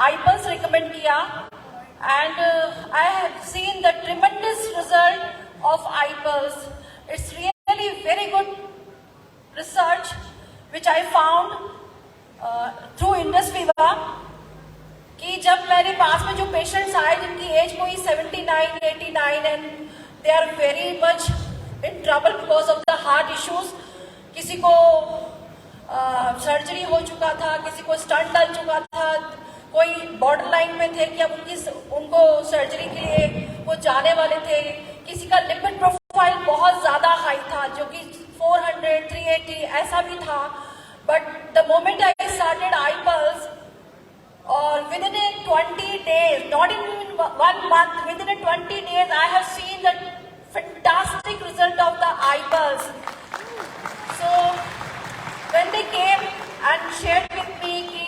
आईपल्स रिकमेंड किया and I have seen the tremendous result of iPulse. It's really very good research which I found through Indus Viva कि जब मेरे पास में जो पेशेंट्स आए जिनकी एज कोई 79, 89 and they are very much in trouble because of the heart issues, किसी को सर्जरी हो चुका था, किसी को स्टंट डल चुका था, कोई बॉर्डर लाइन में थे कि अब उनको सर्जरी के लिए वो जाने वाले थे, किसी का लिपिड प्रोफाइल बहुत ज्यादा हाई था जो कि 400, 380 ऐसा भी था। But the moment I started iPulse और within a 20 days, not even 1 month, within a 20 days I have seen the fantastic result of the iPulse. So when they came and shared with me कि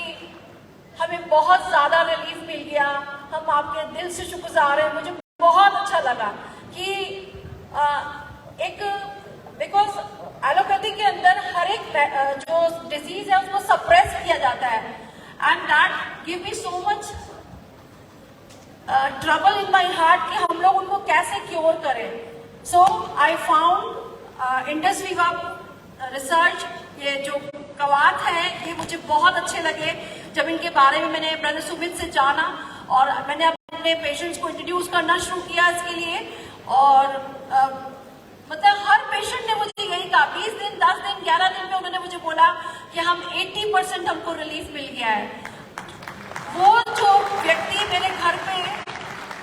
हमें बहुत ज़्यादा relief मिल गया, हम आपके दिल से शुक्रगुजार हैं, मुझे बहुत अच्छा लगा कि एक बिकॉज एलोपैथी के अंदर हर एक जो डिजीज है उसको सप्रेस किया जाता है and that give me so much trouble in my heart कि हम लोग उनको कैसे क्योर करें। So I found Indus Viva research, ये जो कवात है ये मुझे बहुत अच्छे लगे। जब इनके बारे में मैंने ब्रदर सुमित से जाना और मैंने अपने पेशेंट्स को इंट्रोड्यूस करना शुरू किया इसके लिए, और मतलब हर पेशेंट ने मुझे यही कहा, 20 दिन 10 दिन 11 दिन में उन्होंने मुझे बोला कि हम 80% हमको रिलीफ मिल गया है। वो जो व्यक्ति मेरे घर पे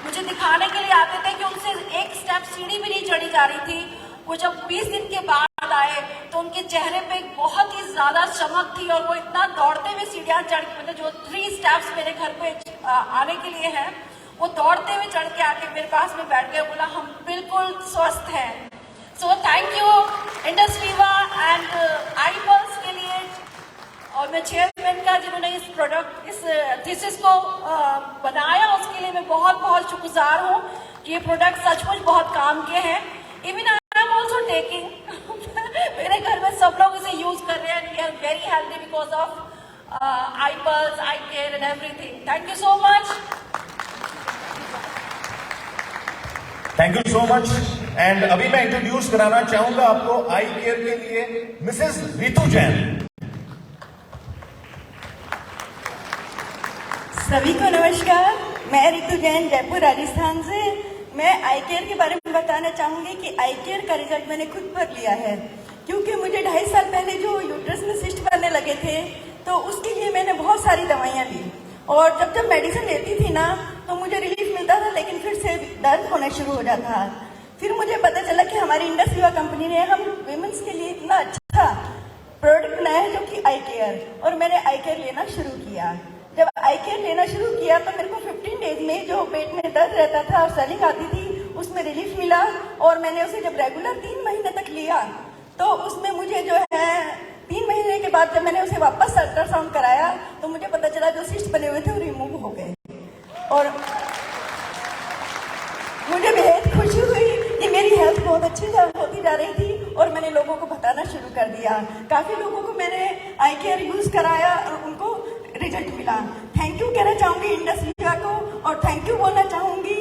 मुझे दिखाने के लिए आते थे कि उनसे एक स्टेप सीढ़ी भी नहीं चढ़ी जा रही थी, वो जब 20 दिन के बाद आए तो उनके चेहरे पे बहुत ही ज्यादा चमक थी और वो इतना दौड़ते हुए सीढ़ियां चढ़, मतलब जो 3 स्टेप्स मेरे घर पे आने के लिए है वो दौड़ते हुए चढ़ के आके मेरे पास में बैठ गए, बोला हम बिल्कुल स्वस्थ हैं। So thank you Indus Viva and iPulse के लिए, और मैं चेयरमैन का जिन्होंने इस प्रोडक्ट इस थीसिस को बनाया उसके लिए मैं बहुत बहुत शुक्रगुजार हूँ कि ये प्रोडक्ट सचमुच बहुत काम के हैं। Even I am also taking, मेरे घर में सब लोग इसे यूज कर रहे हैं, we are very healthy because of iPulse, iCare and everything. Thank you so much. Thank you so much. And अभी मैं इंट्रोड्यूस कराना चाहूंगा आपको आई केयर के लिए मिसेस रितु जैन। सभी को नमस्कार। मैं रितु जैन, जयपुर राजस्थान से। मैं आई केयर के बारे में बताना चाहूंगी कि आई केयर का रिजल्ट मैंने खुद पर लिया है, क्योंकि मुझे 2.5 साल पहले जो यूट्रस में सिस्ट बनने लगे थे, तो उसके लिए मैंने बहुत सारी दवाइयाँ ली, और जब जब मेडिसिन लेती थी ना तो मुझे रिलीफ मिलता था, लेकिन फिर से दर्द होना शुरू हो जाता। फिर मुझे पता चला कि हमारी इंडस विवा कंपनी ने हम विमेंस के लिए इतना अच्छा प्रोडक्ट बनाया है जो कि आई केयर, और मैंने आई केयर लेना शुरू किया। जब आई केयर लेना शुरू किया तो मेरे को 15 डेज में जो पेट में दर्द रहता था और स्वेलिंग आती थी, उसमें रिलीफ मिला, और मैंने उसे जब रेगुलर 3 महीने तक लिया तो उसमें मुझे जो है 3 महीने के बाद जब मैंने उसे वापस अल्ट्रासाउंड कराया तो मुझे पता चला जो सिस्ट बने हुए थे वो रिमूव हो गए, और मुझे बेहद खुशी हुई कि मेरी हेल्थ बहुत अच्छी होती जा रही थी, और मैंने लोगों को बताना शुरू कर दिया। काफी लोगों को मैंने आई केयर यूज कराया और उनको रिजल्ट मिला। थैंक यू कहना चाहूंगी इंडस विवा को, और थैंक यू बोलना चाहूंगी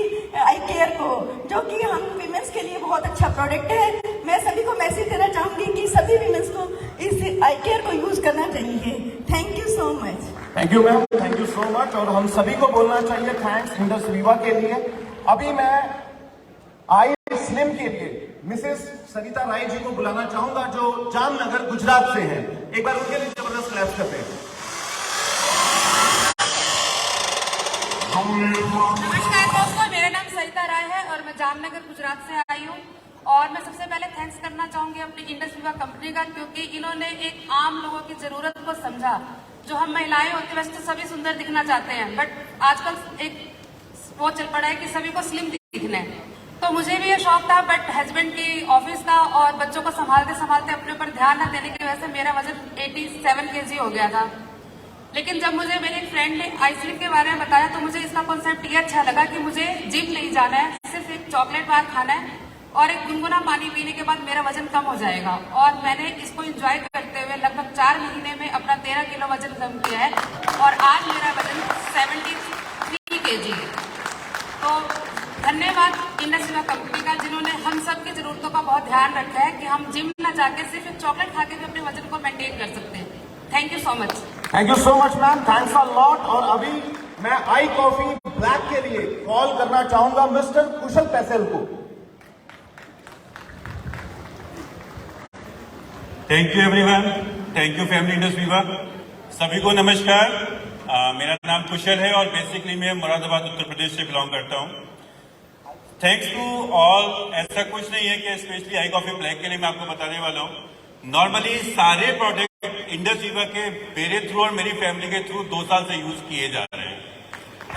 आई केयर को, जो कि हम विमेंस के लिए बहुत अच्छा प्रोडक्ट है। मैं सभी को मैसेज देना चाहूंगी कि सभी विमेंस को इस आई केयर को यूज करना चाहिए। Thank you so much. Thank you ma'am, thank you so much. और हम सभी को बोलना चाहिए थैंक्स इंडस विवा के लिए। अभी मैं आई स्लिम के लिए मिसेस सरिता राय जी को बुलाना चाहूंगा, जो जामनगर गुजरात से हैं। एक बार उनके लिए जबरदस्त क्लैप करते हैं। नमस्कार दोस्तों, मेरा नाम सरिता राय है और मैं जामनगर गुजरात से आई हूँ। और मैं सबसे पहले थैंक्स करना चाहूंगी अपनी इंडस विवा कंपनी का, क्योंकि इन्होंने एक आम लोगों की जरूरत को समझा। जो हम महिलाएं होती हैं वैसे तो सभी सुंदर दिखना चाहते हैं, बट आजकल एक वो चल पड़ा है कि सभी को स्लिम दिखना है। तो मुझे भी ये शौक था, बट हस्बैंड की ऑफिस का और बच्चों को संभालते संभालते अपने ऊपर ध्यान न देने की वजह से मेरा वजन 87 kg हो गया था। लेकिन जब मुझे मेरे एक फ्रेंड ने आई स्लिम के बारे में बताया तो मुझे इसका कॉन्सेप्ट ये अच्छा लगा कि मुझे जिम नहीं जाना है, सिर्फ एक चॉकलेट बार खाना है और एक गुनगुना पानी पीने के बाद मेरा वजन कम हो जाएगा। और मैंने इसको एंजॉय करते हुए लगभग 4 महीने में अपना 13 किलो वजन कम किया है, और आज मेरा वजन 73 kg है। तो धन्यवाद इंडस विवा कंपनी का, जिन्होंने हम सब की जरूरतों का बहुत ध्यान रखा है कि हम जिम न जाके सिर्फ एक चॉकलेट खा के भी अपने वजन को मेंटेन कर सकते हैं। Thank you so much. Thank you so much ma'am, thanks a lot. और अभी मैं आई कॉफी ब्लैक के लिए कॉल करना चाहूंगा मिस्टर कुशल पैसेल को। Thank you everyone, thank you family Indus विवा। सभी को नमस्कार। मेरा नाम कुशल है और बेसिकली मैं मुरादाबाद उत्तर प्रदेश से बिलोंग करता हूँ। थैंक्स टू ऑल, ऐसा कुछ नहीं है कि स्पेशली आई कॉफी ब्लैक के लिए मैं आपको बताने वाला हूँ। नॉर्मली सारे प्रोडक्ट इंडस विवा के मेरे थ्रू और मेरी फैमिली के थ्रू 2 साल से यूज किए जा रहे हैं,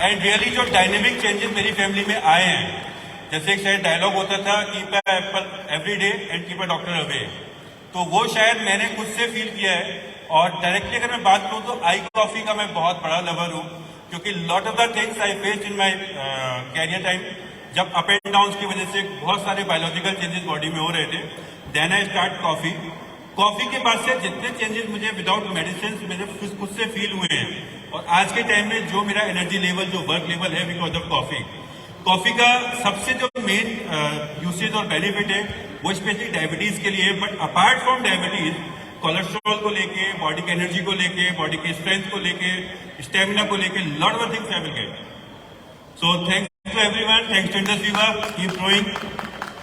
एंड रियली जो डायनेमिक चेंजेस मेरी फैमिली में आए हैं, जैसे एक शायद डायलॉग होता था keep a Apple every day and keep a doctor away, तो वो शायद मैंने खुद से फील किया है। और डायरेक्टली अगर मैं बात करूं तो आई कॉफी का मैं बहुत बड़ा लवर हूं, क्योंकि lot of the things I faced in my career time, जब अप एंड डाउन की वजह से बहुत सारे बायोलॉजिकल चेंजेस बॉडी में हो रहे थे, then I start coffee. Coffee के बाद से जितने चेंजेस मुझे विदाउट मेडिसिन मेरे खुद से फील हुए हैं, और आज के टाइम में जो मेरा एनर्जी लेवल, जो वर्क लेवल है बिकॉज ऑफ कॉफी। कॉफी का सबसे जो मेन यूसेज और बेनिफिट है वो स्पेशली डायबिटीज के लिए है, but apart from diabetes cholesterol को लेके, बॉडी की एनर्जी को लेके, बॉडी की स्ट्रेंथ को लेके, स्टेमिना को लेके, lot of things I will get. So thanks to everyone, thanks to Indus Viva, keep growing.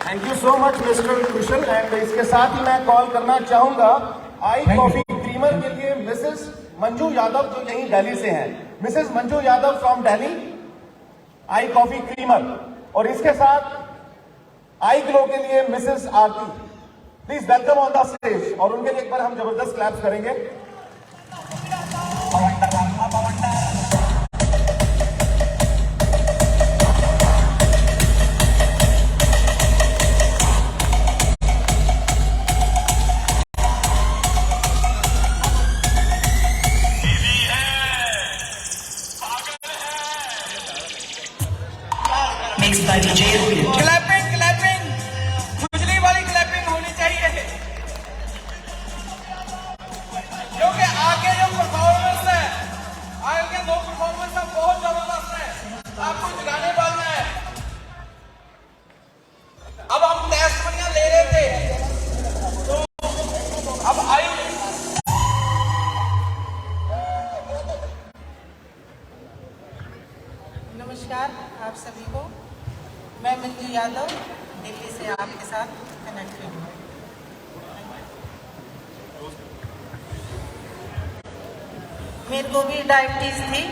Thank you so much mister Kushal. And इसके साथ ही मैं कॉल करना चाहूंगा आई कॉफी क्रीमर के लिए मिसेस मंजू यादव, जो यहीं दिल्ली से हैं। Mrs Manju Yadav from Delhi, I coffee creamer. और इसके साथ आई ग्लो के लिए Mrs Aarti, please welcome on the stage. और उनके लिए एक बार हम जबरदस्त क्लैप्स करेंगे। क्लैपिंग क्लैपिंग, खुजली वाली क्लैपिंग होनी चाहिए, क्योंकि आगे जो परफॉर्मेंस है, आगे 2 परफॉर्मेंस बहुत जबरदस्त है, आपको जगाने वाला है। अब हम टेस्ट बढ़िया ले रहे थे, तो अब आई आप सभी को। मैं मंजू यादव दिल्ली से आपके साथ कनेक्ट हूँ। मेरे को भी डायबिटीज थी,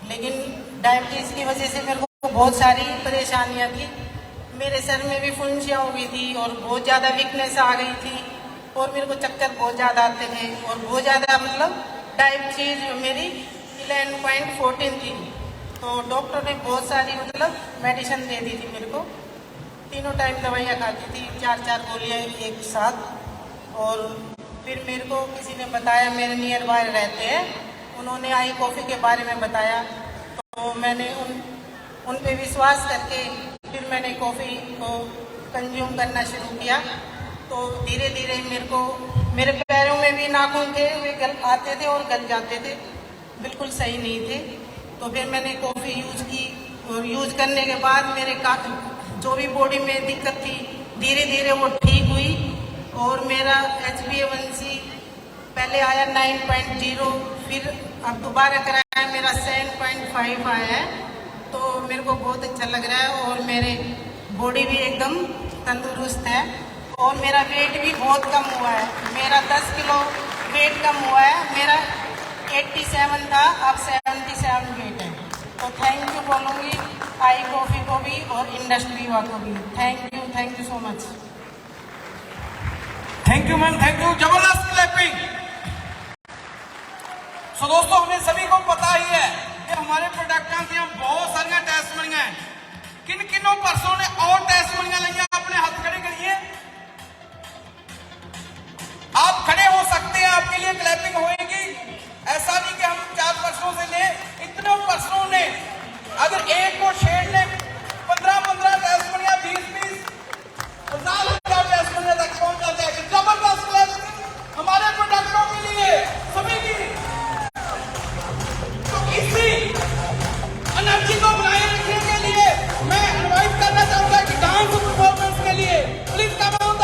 लेकिन डायबिटीज की वजह से मेरे को बहुत सारी परेशानियाँ थी। मेरे सर में भी फुंसियाँ हो गई थी और बहुत ज़्यादा वीकनेस आ गई थी और मेरे को चक्कर बहुत ज़्यादा आते थे और बहुत ज़्यादा मतलब डायबिटीज मेरी 11.14 थी। तो डॉक्टर ने बहुत सारी मतलब मेडिसिन दे दी थी मेरे को। तीनों टाइम दवाइयाँ खाती थी, 4 गोलियाँ एक साथ। और फिर मेरे को किसी ने बताया, मेरे नियर बाय रहते हैं, उन्होंने आई कॉफ़ी के बारे में बताया। तो मैंने उन पे विश्वास करके फिर मैंने कॉफ़ी को कंज्यूम करना शुरू किया। तो धीरे धीरे मेरे पैरों में भी नाखून थे, वे गल आते थे और गल जाते थे, बिल्कुल सही नहीं थे। तो फिर मैंने कॉफ़ी यूज की और यूज करने के बाद मेरे जो भी बॉडी में दिक्कत थी धीरे धीरे वो ठीक हुई। और मेरा HbA1c पहले आया 9.0, फिर अब दोबारा कराया मेरा 7.5 आया है। तो मेरे को बहुत अच्छा लग रहा है और मेरे बॉडी भी एकदम तंदुरुस्त है और मेरा वेट भी बहुत कम हुआ है। मेरा 10 किलो वेट कम हुआ है। मेरा 87 था, अब 77 वेट है। तो थैंक यू बोलूँगी आई कॉफ़ी को भी और इंडस्ट्री को भी। Thank you so much. Thank you ma'am, thank you. जबरदस्त क्लैपिंग। सो दोस्तों, हमें सभी को पता ही है कि हमारे प्रोडक्टां की बहुत सारियां टेस्टमनियां हैं। किन किनों पर्सों ने और टेस्टमनियां लिया, अपने हाथ खड़े करिए। आप खड़े हो सकते हैं, आपके लिए क्लैपिंग होएगी। ऐसा नहीं कि हम 4 पर्सों से ले, इतने पर्सों ने, अगर एक को शेड ने 15 टेस्टमनियां, 20 50,000 टेस्टमनियां तक पहुंच जाते हैं। जबरदस्त क्लैपिंग हमारे प्रोडक्टों के लिए सभी की। तो इसी एनर्जी को बनाए रखने के लिए मैं इनवाइट करना चाहूंगा कि डांस परफॉर्मेंस के लिए please come on the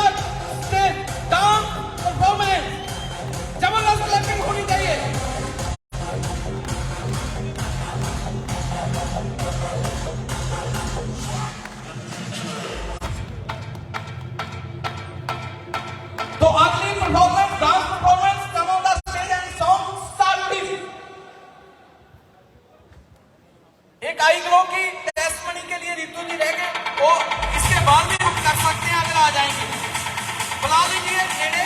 stage. Dance performance, जबरदस्त क्लैपिंग होनी चाहिए। तो अगली performance, dance performance, come on the stage and song start please. एक आई ग्लो की टेस्टमनी के लिए रितु जी रह गए और इसके बाद भी हम कर सकते हैं अगर आ जाएंगे। बुला लीजिए नेड़े।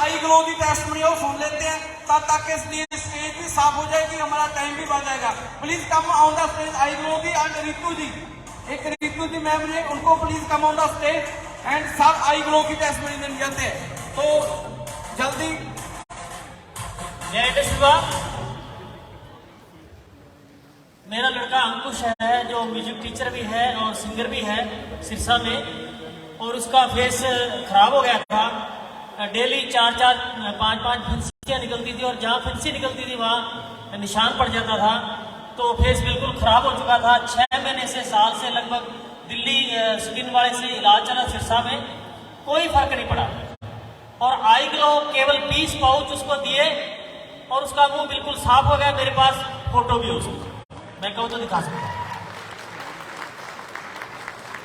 आई ग्लो की टेस्टमनी वो सुन लेते हैं, तब तक इसलिए स्टेज भी साफ हो जाएगी, हमारा टाइम भी बच जाएगा। Please come on the stage I glow की एंड रितु जी, एक रितु जी मैम ने, उनको please come on the stage and सब आई ग्लो की टेस्टमनी देने जाते हैं। तो जल्दी मेरा लड़का अंकुश है जो म्यूजिक टीचर भी है और सिंगर भी है सिरसा में, और उसका फेस खराब हो गया था। डेली 4-5 फिंसियाँ निकलती थी और जहाँ फिंसी निकलती थी वहाँ निशान पड़ जाता था। तो फेस बिल्कुल खराब हो चुका था। 6 महीने से, साल से लगभग दिल्ली स्किन वाले से इलाज चला सिरसा में, कोई फर्क नहीं पड़ा। और आई ग्लो केवल 20 पाउच उसको दिए और उसका मुंह बिल्कुल साफ हो गया। मेरे पास फोटो भी हो सकता, मैं कहूँ तो दिखा सकता हूँ।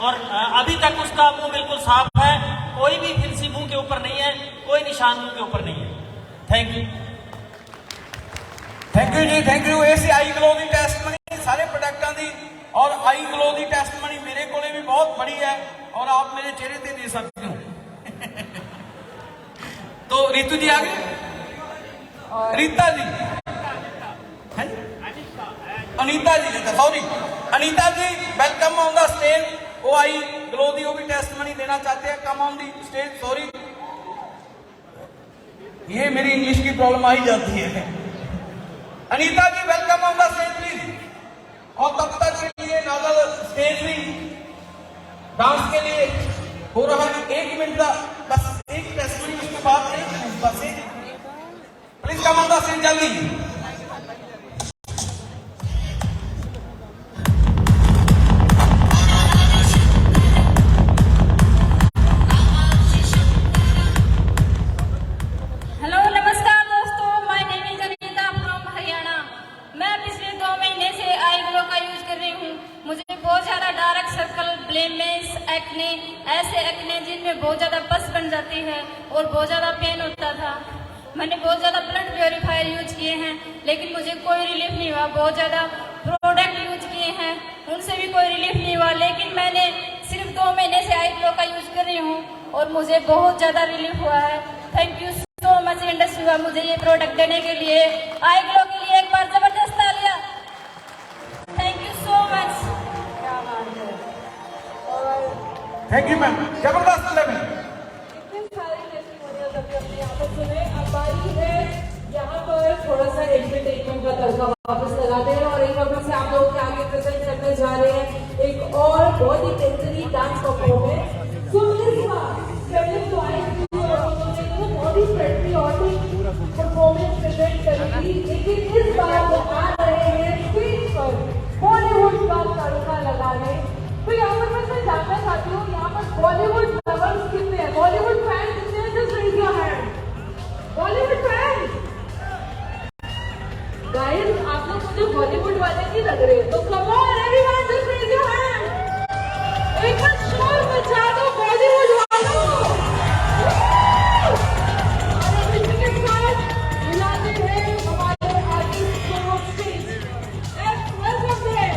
और अभी तक उसका मुंह बिल्कुल साफ है, कोई भी फिंसी मुंह के ऊपर नहीं है, कोई निशान मुंह के ऊपर नहीं है। Thank you. थैंक यू जी, थैंक यू। ऐसी आई ग्लो की टेस्टमनी सारे प्रोडक्टां दी, और आई ग्लो की टेस्टमनी मेरे को भी बहुत बड़ी है और आप मेरे चेहरे पे दे सकते हो। तो रितु जी आ गए, Rita ji, Anita ji, sorry Anita ji, welcome on the stage. वो आई ग्लो दी वो भी टेस्टमनी देना चाहते हैं, come on the stage. Sorry, ये मेरी इंग्लिश की प्रॉब्लम आ ही जाती है। Anita ji welcome on the stage please. और तब तक के लिए नागल स्टेज भी डांस के लिए हो रहा है। 1 मिनट का बस, एक टेस्टमनी, उसके बाद 1 मिनट बस। Please come on the stage जल्दी। हेलो नमस्कार दोस्तों, my name is Anita from Haryana. मैं पिछले 2 महीने से आई ग्लो का यूज कर रही हूँ। मुझे बहुत ज्यादा डार्क सर्कल, ब्लेमिश, एक्ने, ऐसे एक्ने जिनमें बहुत ज्यादा पस बन जाती है और बहुत ज्यादा पेन होता था। मैंने बहुत ज्यादा ब्लड प्योरीफायर यूज किए हैं लेकिन मुझे कोई रिलीफ नहीं हुआ। बहुत ज्यादा प्रोडक्ट यूज किए हैं, उनसे भी कोई रिलीफ नहीं हुआ। लेकिन मैंने सिर्फ 2 महीने से आई ग्लो का यूज कर रही हूँ और मुझे बहुत ज्यादा रिलीफ हुआ है। Thank you so much industry हुआ मुझे ये प्रोडक्ट देने के लिए। आई ग्लो के लिए एक बार जबरदस्त तालियां। Thank you so much. Thank you ma'am, जबरदस्त लेवल। इतने सारे टेस्टिमोनियल्स अभी हमने यहाँ पर सुने। अब बारी है यहाँ पर थोड़ा सा एंटरटेनमेंट का तड़का वापस लगाते हैं और एक बार फिर से आप लोगों के आगे प्रेजेंट करने जा रहे हैं एक और बहुत ही बेहतरीन डांस परफॉर्मेंस। सो इस बार पहले तो आई बहुत ही फ्रेंडली और परफॉर्मेंस प्रेजेंट करेगी, लेकिन इस बार वो आ रहे हैं स्टेज पर बॉलीवुड का तड़का लगाने। तो यहाँ पर मैं जानना चाहती हूँ यहाँ पर बॉलीवुड लवर्स कितने हैं, बॉलीवुड फैन कितने हैं? Just raise your hand. Bollywood fan guys, आप लोग मुझे बॉलीवुड वाले नहीं लग रहे, तो come on everyone just raise your hand. एक बार शोर मचा दो बॉलीवुड वालों। और इसी के साथ बुलाते हैं हमारे आर्टिस्ट को stage. Let's welcome them.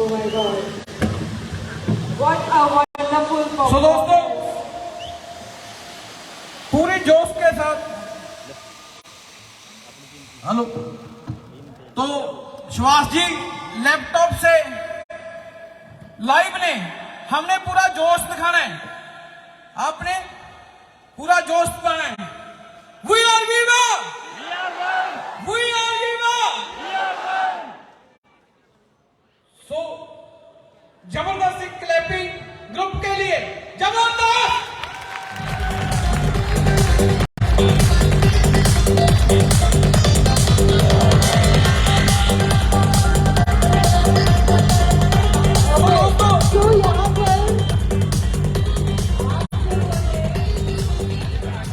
Oh my God. What a wonderful performance. सो दोस्तों, पूरे जोश के साथ हेलो, तो सुभाष जी लैपटॉप से लाइव ने हमने पूरा जोश दिखाना है, आपने पूरा जोश दिखाना है। We are Viva! We are Viva! So जबरदस्त क्लैपिंग ग्रुप के लिए, जबरदस्त। तो यहाँ पर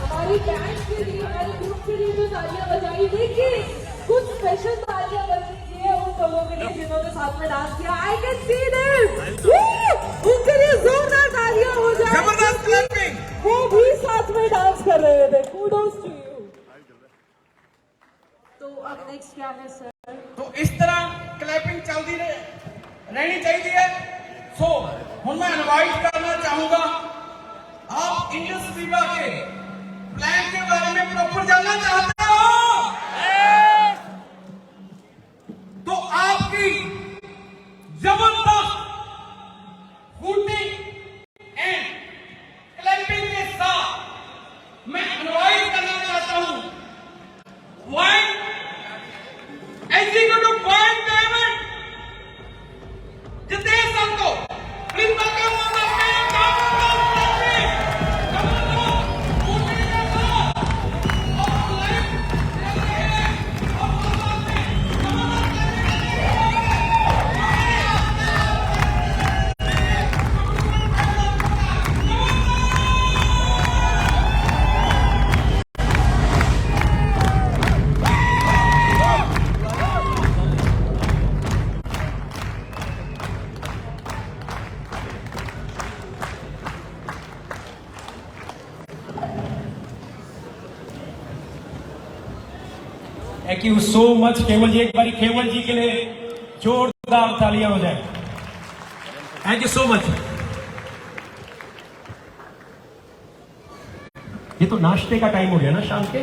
हमारी बैंड के लिए, हमारे ग्रुप के लिए जो तालियां बजाई, देखिए कुछ स्पेशल तालियां बज रही है उन लोगों के लिए जिन्होंने साथ में डांस किया। आई कैन सी देम, उनके लिए जोरदार तालियां हो जाए। जबरदस्त क्लैपिंग, वो भी साथ में डांस कर रहे थे। Kudos to you. तो अब नेक्स्ट क्या है सर? तो इस तरह क्लैपिंग चलती रहनी चाहिए। सो हूँ मैं इनवाइट करना चाहूंगा, आप इंडस वीवा के प्लान के बारे में प्रॉपर जानना चाहते हो तो आपकी जबरदस्त हूटिंग एंड क्लैपिंग के साथ मैं इनवाइट करना चाहता हूं white executive white David Jitesh sir को। Please welcome on the stage. Thank you so much Kewal ji. एक बारी केवल जी के लिए जोरदार तालियां हो जाए। Thank you so much. ये तो नाश्ते का टाइम हो गया ना शाम के,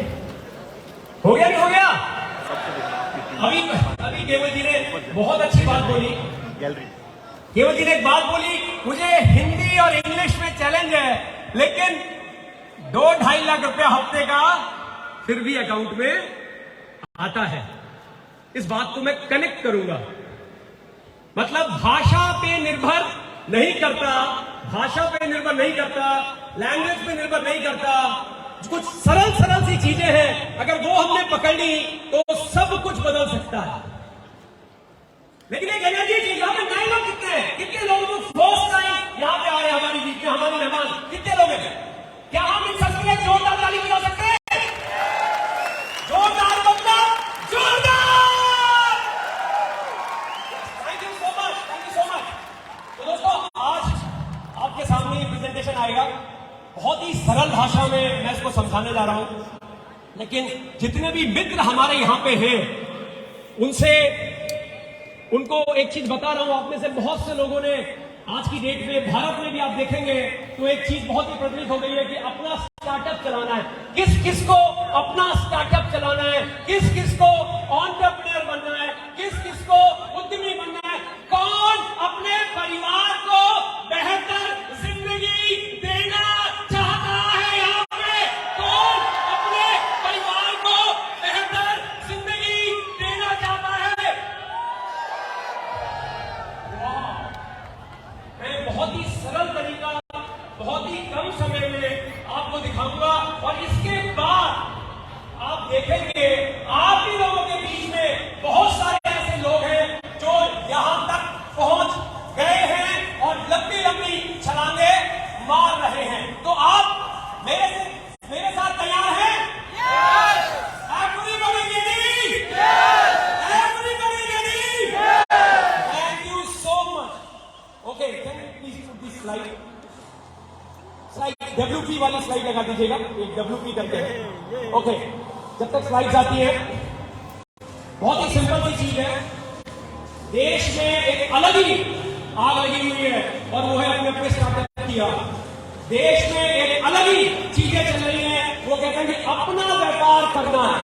हो गया नहीं हो गया? अभी केवल जी ने बहुत अच्छी बात बोली। केवल जी ने एक बात बोली, मुझे हिंदी और इंग्लिश में चैलेंज है, लेकिन 2-2.5 लाख रुपया हफ्ते का फिर भी अकाउंट में आता है। इस बात को मैं कनेक्ट करूंगा। मतलब भाषा पे निर्भर नहीं करता, लैंग्वेज पे निर्भर नहीं करता। कुछ सरल सी चीजें हैं, अगर वो हमने पकड़ ली तो सब कुछ बदल सकता है। लेकिन एक एनर्जी चीज, यहाँ पे नए लोग कितने लोग फर्स्ट टाइम यहाँ पे आ रहे हैं हमारी बीच में, हमारे मेहमान कितने लोग हैं? क्या हम इन सबके लिए जोरदार ताली बजा सकते हैं? जोरदार मतलब जोरदार। Thank you so much. तो दोस्तों, आज आपके सामने ये प्रेजेंटेशन आएगा बहुत ही सरल भाषा में, मैं इसको समझाने जा रहा हूं। लेकिन जितने भी मित्र हमारे यहां पे हैं, उनको एक चीज बता रहा हूं। आप में से बहुत से लोगों ने आज की डेट में, भारत में भी आप देखेंगे तो एक चीज बहुत ही प्रचलित हो गई है कि अपना स्टार्टअप चलाना है। किस को अपना स्टार्टअप चलाना है, किस को एंटरप्रेन्योर बनना है, किस को उद्यमी बनना है। कौन अपने परिवार को बेहतर जिंदगी देना चाहता है? यहाँ पे कौन अपने परिवार को बेहतर जिंदगी देना चाहता है? मैं बहुत ही सरल तरीका, बहुत ही कम समय में आपको दिखाऊंगा, और इसके बाद आप देखेंगे आप ही लोगों के बीच में बहुत सारे ऐसे लोग हैं जो यहां तक पहुंच गए हैं और लंबी छलांगे मार रहे हैं। तो आप मेरे साथ तैयार हैं? Everybody ready? Everybody ready? Thank you so much. Okay, can you please put this slide? WP वाली स्लाइड लगा दीजिएगा, एक WP करके है। ओके, जब तक स्लाइड्स आती है, बहुत ही सिंपल सी चीज है। देश में एक अलग ही आग लगी हुई है और वो है अपने अपने स्टार्टअप किया। देश में एक अलग ही चीजें चल रही हैं, वो कहते हैं कि अपना व्यापार करना है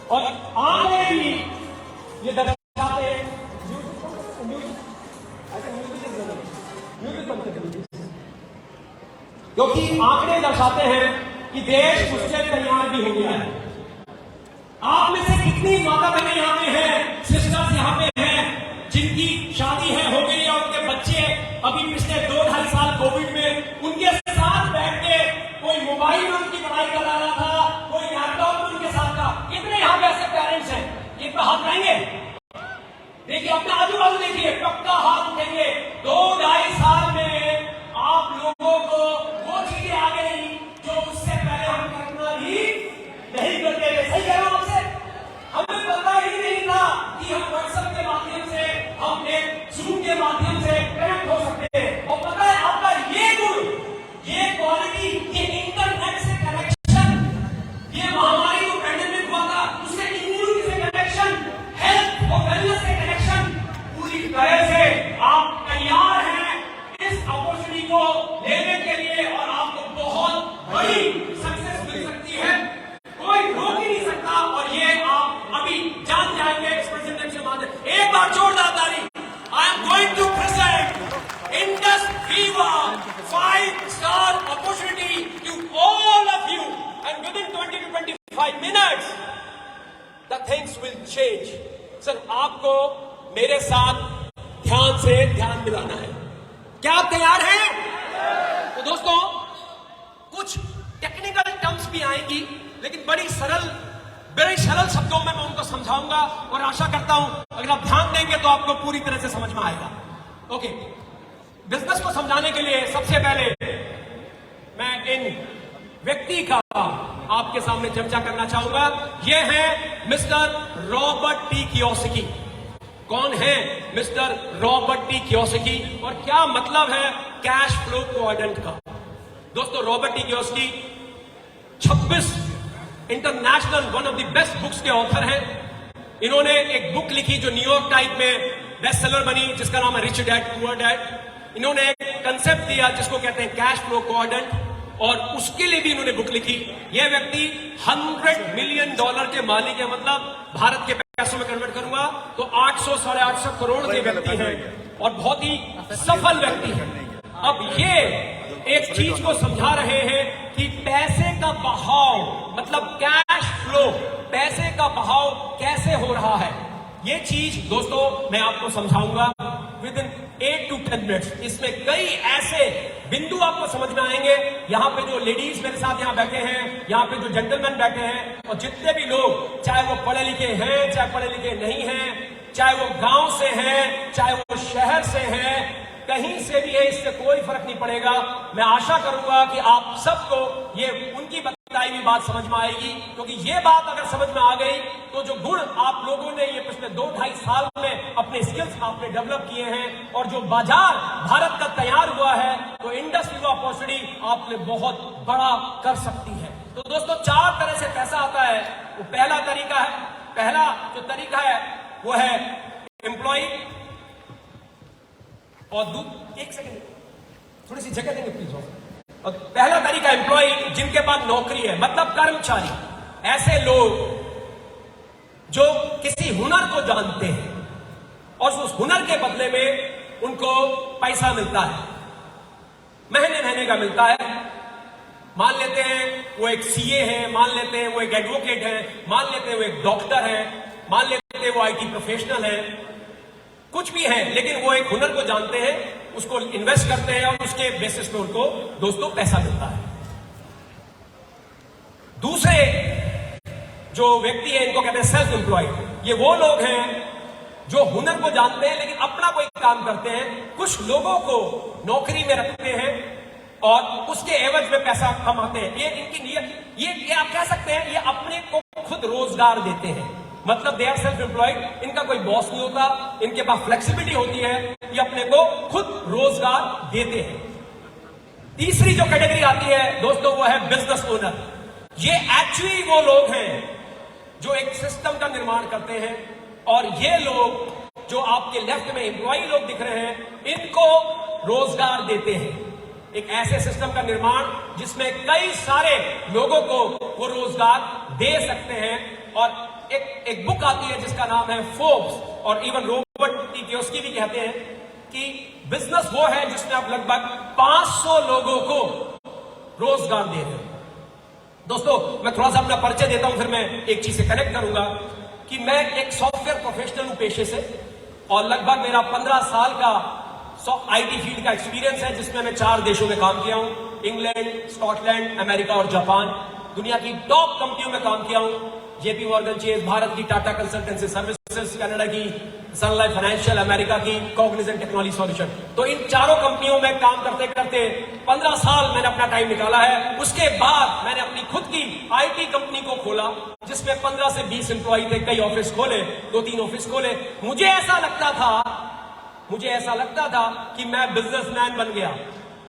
और आगे भी ये दर्शाते हैं। क्योंकि आंकड़े दर्शाते हैं कि देश उससे तैयार भी हो गया है। आप में से कितनी माता बहनें यहाँ पे हैं, सिस्टर्स यहाँ पे हैं, जिनकी शादी है हो गई या उनके बच्चे अभी पिछले 2-2.5 साल कोविड में उनके साथ बैठ के कोई मोबाइल में उनकी पढ़ाई करा रहा था, कोई लैपटॉप में उनके साथ था। कितने यहाँ पे ऐसे पेरेंट्स हैं? ये तो हाथ उठाएंगे। देखिए अपने आजू बाजू देखिए, पक्का हाथ उठेंगे। 2-2.5 साल में आप लोगों को वो चीजें आ गई जो उससे पहले हम करना भी नहीं करते थे। सही कह रहा हूं आपसे? हमें पता ही नहीं था कि हम व्हाट्सएप के माध्यम से, हम एक जूम के माध्यम से कनेक्ट हो सकते हैं। और पता है आपका ये गुण, ये क्वालिटी, ये इंटरनेट से कनेक्शन, ये महामारी को पैंडेमिक हुआ था उससे इम्यूनिटी से कनेक्शन, हेल्थ और वेलनेस से कनेक्शन, पूरी तरह से आप तैयार हैं इस अपॉर्चुनिटी को लेने के लिए और आपको बहुत बड़ी सक्सेस मिल सकती है। कोई रोक ही नहीं सकता और ये आप अभी जान जाएंगे इस प्रेजेंटेशन के माध्यम। एक बार जोरदार ताली। I am going to present Indus Viva 5-star opportunity to all of you and within 20 to 25 minutes the things will change. Sir आपको मेरे साथ ध्यान से ध्यान मिलाना है। क्या आप तैयार हैं? तो दोस्तों कुछ टेक्निकल टर्म्स भी आएंगी लेकिन बड़ी सरल शब्दों में मैं उनको समझाऊंगा और आशा करता हूं अगर आप ध्यान देंगे तो आपको पूरी तरह से समझ में आएगा। ओके, बिजनेस को समझाने के लिए सबसे पहले मैं इन व्यक्ति का आपके सामने चर्चा करना चाहूंगा। ये है मिस्टर रॉबर्ट टी कियोसाकी। कौन है मिस्टर रॉबर्ट टी कियोसाकी और क्या मतलब है कैश फ्लो क्वाड्रेंट का? दोस्तों Robert T Kiyosaki 26 international one of the best books के ऑथर हैं। इन्होंने एक बुक लिखी जो न्यूयॉर्क टाइप में बेस्ट सेलर बनी जिसका नाम है रिच डैड पुअर डैड। इन्होंने एक कंसेप्ट दिया जिसको कहते हैं कैश फ्लो क्वाड्रेंट और उसके लिए भी इन्होंने बुक लिखी। यह व्यक्ति $100 मिलियन के मालिक है, मतलब भारत के पैसों में कन्वर्ट करूंगा तो 800-850 करोड़ के व्यक्ति हैं और बहुत ही सफल व्यक्ति हैं। अब ये एक चीज को समझा रहे हैं कि पैसे का बहाव मतलब कैश फ्लो, पैसे का बहाव कैसे हो रहा है। ये चीज दोस्तों मैं आपको समझाऊंगा विद इन 8 to 10 मिनट्स। इसमें कई ऐसे बिंदु आपको समझ में आएंगे। यहाँ पे जो लेडीज मेरे साथ यहाँ बैठे हैं, यहाँ पे जो जेंटलमैन बैठे हैं और जितने भी लोग, चाहे वो पढ़े लिखे हैं चाहे पढ़े लिखे नहीं हैं, चाहे वो गांव से हैं चाहे वो शहर से हैं, कहीं से भी है, इससे कोई फर्क नहीं पड़ेगा। मैं आशा करूंगा कि आप सबको ये उनकी बताई हुई बात समझ में आएगी, क्योंकि ये बात अगर समझ में आ गई तो जो गुण आप लोगों ने ये पिछले 2-2.5 साल में अपने स्किल्स आपने डेवलप किए हैं और जो बाजार भारत का तैयार हुआ है तो इंडस वीवा अपॉर्चुनिटी आपने बहुत बड़ा कर सकती है। तो दोस्तों 4 तरह से पैसा आता है। वो पहला जो तरीका है वो है एम्प्लॉय और एक सेकंड थोड़ी सी जगह देंगे प्लीज। और पहला तरीका एम्प्लॉय, जिनके पास नौकरी है मतलब कर्मचारी, ऐसे लोग जो किसी हुनर को जानते हैं और उस हुनर के बदले में उनको पैसा मिलता है, महीने का मिलता है। मान लेते हैं वो एक सीए है, मान लेते हैं वो एक एडवोकेट है, मान लेते हैं वो एक डॉक्टर है, मान लेते हैं वो आईटी प्रोफेशनल है, कुछ भी है, लेकिन वो एक हुनर को जानते हैं, उसको इन्वेस्ट करते हैं और उसके बेसिस पे उनको दोस्तों पैसा मिलता है। दूसरे जो व्यक्ति है इनको कहते हैं सेल्फ एम्प्लॉयड। ये वो लोग हैं जो हुनर को जानते हैं लेकिन अपना कोई काम करते हैं, कुछ लोगों को नौकरी में रखते हैं और उसके एवज में पैसा कमाते हैं। ये इनकी नियत, ये आप कह सकते हैं ये अपने को खुद रोजगार देते हैं, मतलब दे आर सेल्फ एम्प्लॉयड। इनका कोई बॉस नहीं होता, इनके पास फ्लेक्सिबिलिटी होती है, ये अपने को खुद रोजगार देते हैं। तीसरी जो कैटेगरी आती है दोस्तों वो है बिजनेस ओनर। ये एक्चुअली वो लोग हैं जो एक सिस्टम का निर्माण करते हैं और ये लोग जो आपके लेफ्ट में एम्प्लॉई लोग दिख रहे हैं, इनको रोजगार देते हैं। एक ऐसे सिस्टम का निर्माण जिसमें कई सारे लोगों को वो रोजगार दे सकते हैं। और एक बुक आती है जिसका नाम है फोर्ब्स, और इवन रॉबर्ट टी कियोस्की भी कहते हैं कि बिजनेस वो है जिसमें आप लगभग 500 लोगों को रोजगार दे रहे हैं। दोस्तों, मैं थोड़ा सा अपना परिचय देता हूं, फिर मैं एक चीज से कनेक्ट करूंगा कि मैं एक सॉफ्टवेयर प्रोफेशनल हूं पेशे से, और लगभग मेरा 15 साल का आईटी फील्ड का एक्सपीरियंस है, जिसमें मैं 4 देशों में काम किया हूं, इंग्लैंड, स्कॉटलैंड, अमेरिका और जापान। दुनिया की टॉप कंपनियों में काम किया हूं, जेपी मॉर्गन चेज, भारत की टाटा कंसल्टेंसी सर्विसेज, कनाडा की सन लाइफ फाइनेंशियल, अमेरिका की कॉग्निजेंट टेक्नोलॉजी सॉल्यूशन। तो इन चारों कंपनियों में काम करते करते 15 साल मैंने अपना टाइम निकाला है। उसके बाद मैंने अपनी खुद की आईटी कंपनी को खोला, जिसमें 15 से 20 एम्प्लॉई थे, कई ऑफिस खोले, 2-3 ऑफिस खोले। मुझे ऐसा लगता था कि मैं बिजनेसमैन बन गया।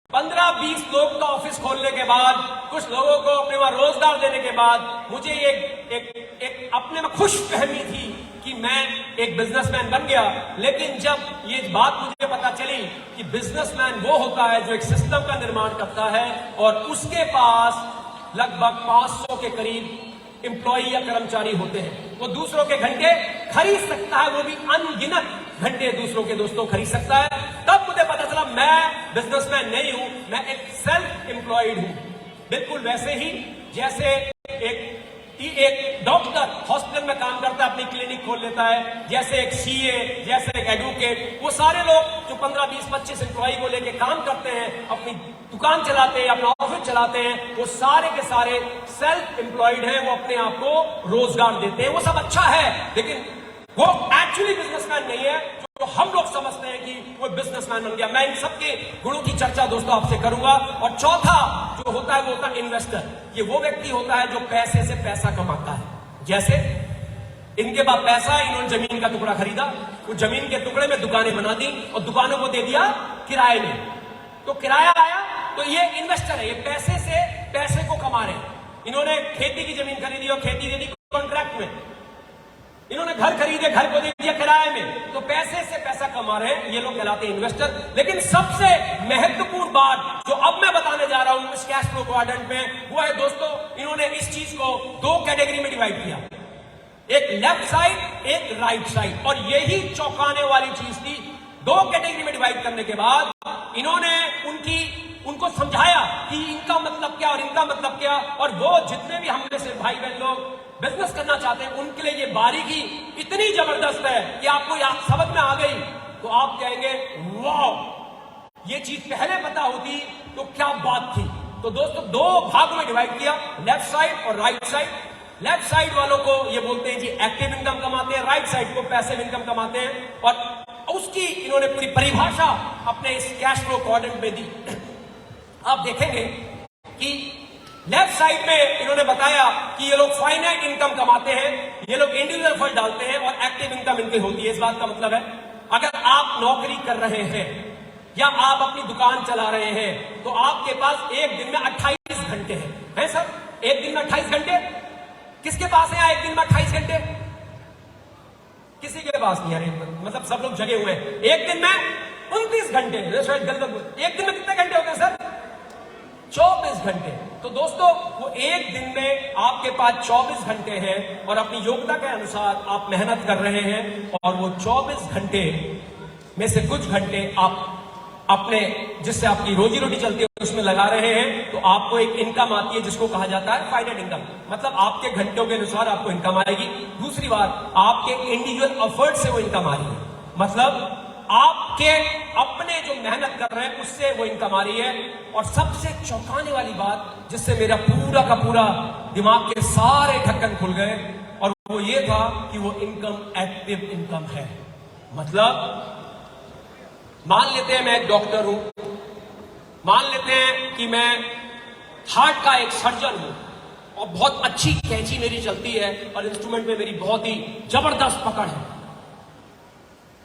15-20 लोग का ऑफिस खोलने के बाद, कुछ लोगों को अपने वहां रोजगार देने के बाद, मुझे एक अपने में खुश फहमी थी कि मैं एक बिजनेसमैन बन गया। लेकिन जब ये बात मुझे पता चली कि बिजनेसमैन वो होता है जो एक सिस्टम का निर्माण करता है और उसके पास लगभग 500 के करीब एम्प्लॉई या कर्मचारी होते हैं, वो दूसरों के घंटे खरीद सकता है, वो भी अनगिनत घंटे दूसरों के दोस्तों खरीद सकता है। तब मुझे पता चला मैं बिजनेसमैन नहीं हूं, मैं एक सेल्फ एम्प्लॉयड हूं। बिल्कुल वैसे ही जैसे एक डॉक्टर हॉस्पिटल में काम करता है, अपनी क्लिनिक खोल लेता है, जैसे एक सीए, जैसे एक एडवोकेट, वो सारे लोग जो 15, 20, 25 एम्प्लॉई को लेके काम करते हैं, अपनी दुकान चलाते हैं, अपना ऑफिस चलाते हैं, वो सारे के सारे सेल्फ एम्प्लॉयड हैं, वो अपने आप को रोजगार देते हैं। वो सब अच्छा है, लेकिन वो एक्चुअली बिजनेसमैन नहीं है जो हम लोग समझते हैं कि वो बिजनेसमैन बन गया। मैं इन सबके गुणों की चर्चा दोस्तों आपसे करूंगा। और चौथा जो होता है वो होता है इन्वेस्टर। ये वो व्यक्ति होता है जो पैसे से पैसा कमाता है। जैसे इनके पास पैसा है, इन्होंने जमीन का टुकड़ा खरीदा, वो जमीन के टुकड़े में दुकानें बना दी और दुकानों को दे दिया किराए में, तो किराया आया, तो ये इन्वेस्टर है, ये पैसे से पैसे को कमा रहे हैं। इन्होंने खेती की जमीन खरीदी और खेती दे दी कॉन्ट्रैक्ट में, इन्होंने घर खरीदे, घर को दे दिया किराए में, तो पैसे से पैसा कमा रहे हैं, ये लोग कहलाते हैं इन्वेस्टर। लेकिन सबसे महत्वपूर्ण बात जो अब मैं बताने जा रहा हूं इस कैश फ्लो क्वाड्रेंट में, वो है दोस्तों, इन्होंने इस चीज को 2 कैटेगरी में डिवाइड किया, एक लेफ्ट साइड, एक राइट साइड। और यही चौंकाने वाली चीज थी। 2 कैटेगरी में डिवाइड करने के बाद इन्होंने उनको समझाया कि इनका मतलब क्या और इनका मतलब क्या। और वो जितने भी हम में से भाई बहन लोग बिजनेस करना चाहते हैं, उनके लिए ये बारीकी इतनी जबरदस्त है कि आपको समझ में आ गई तो आप कहेंगे वाह, ये चीज पहले पता होती तो क्या बात थी। तो दोस्तों 2 भागों में डिवाइड किया, लेफ्ट साइड और राइट साइड। लेफ्ट साइड वालों को ये बोलते हैं जी एक्टिव इनकम कमाते हैं, राइट साइड को पैसिव इनकम कमाते हैं। और उसकी इन्होंने पूरी परिभाषा अपने इस कैश फ्लो क्वाड्रेंट में दी। आप देखेंगे कि लेफ्ट साइड में इन्होंने बताया कि ये लोग फाइनाइट इनकम कमाते हैं, ये लोग इंडिविजुअल फंड डालते हैं और एक्टिव इनकम इनकी होती है। इस बात का मतलब है अगर आप नौकरी कर रहे हैं या आप अपनी दुकान चला रहे हैं तो आपके पास एक दिन में 28 घंटे हैं सर? एक दिन में 28 घंटे किसके पास है? एक दिन में 28 घंटे किसी के पास नहीं है, मतलब सब लोग जगे हुए हैं। एक दिन में 29 घंटे, एक दिन में कितने घंटे होते हैं सर? 24 घंटे। तो दोस्तों वो एक दिन में आपके पास 24 घंटे हैं और अपनी योग्यता के अनुसार आप मेहनत कर रहे हैं और वो 24 घंटे में से कुछ घंटे आप अपने जिससे आपकी रोजी रोटी चलती है उसमें लगा रहे हैं, तो आपको एक इनकम आती है जिसको कहा जाता है फाइनाइट इनकम। मतलब आपके घंटों के अनुसार आपको इनकम आएगी। दूसरी बात, आपके इंडिविजुअल एफर्ट से वो इनकम आ रही है, मतलब आपके अपने जो मेहनत कर रहे हैं उससे वो इनकम आ रही है। और सबसे चौंकाने वाली बात जिससे मेरा पूरा का पूरा दिमाग के सारे ढक्कन खुल गए, और वो ये था कि वो इनकम एक्टिव इनकम है। मतलब मान लेते हैं मैं एक डॉक्टर हूं, मान लेते हैं कि मैं हार्ट का एक सर्जन हूं और बहुत अच्छी कैंची मेरी चलती है और इंस्ट्रूमेंट में मेरी बहुत ही जबरदस्त पकड़ है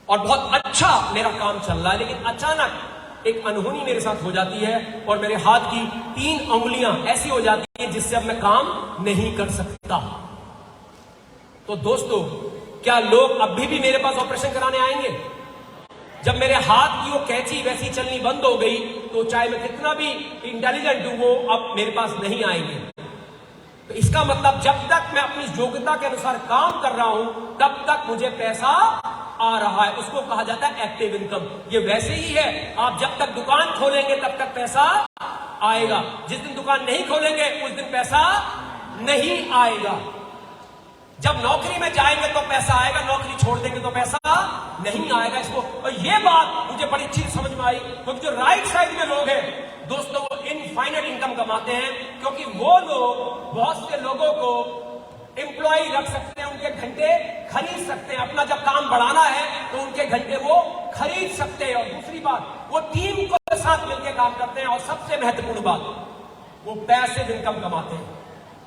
और बहुत अच्छा मेरा काम चल रहा है, लेकिन अचानक एक अनहोनी मेरे साथ हो जाती है और मेरे हाथ की 3 उंगलियां ऐसी हो जाती है जिससे अब मैं काम नहीं कर सकता। तो दोस्तों क्या लोग अभी भी मेरे पास ऑपरेशन कराने आएंगे? जब मेरे हाथ की वो कैंची वैसी चलनी बंद हो गई तो चाहे मैं कितना भी इंटेलिजेंट हूं, वो अब मेरे पास नहीं आएंगे। तो इसका मतलब जब तक मैं अपनी योग्यता के अनुसार काम कर रहा हूं तब तक मुझे पैसा आ रहा है, उसको कहा जाता है एक्टिव इनकम। ये वैसे ही है, आप जब तक दुकान खोलेंगे तब तक पैसा आएगा, जिस दिन दुकान नहीं खोलेंगे उस दिन पैसा नहीं आएगा। जब नौकरी में जाएंगे तो पैसा आएगा, नौकरी छोड़ देंगे तो पैसा नहीं आएगा। इसको, और ये बात मुझे बड़ी अच्छी समझ में आई, क्योंकि जो राइट साइड में लोग हैं दोस्तों, वो इनफाइनाइट इनकम कमाते हैं, क्योंकि वो लोग बहुत से लोगों को एम्प्लॉय रख सकते हैं, उनके घंटे खरीद सकते हैं। अपना जब काम बढ़ाना है तो उनके घंटे वो खरीद सकते हैं। और दूसरी बात, वो टीम को साथ मिलकर काम करते हैं। और सबसे महत्वपूर्ण बात, वो पैसिव इनकम कमाते हैं।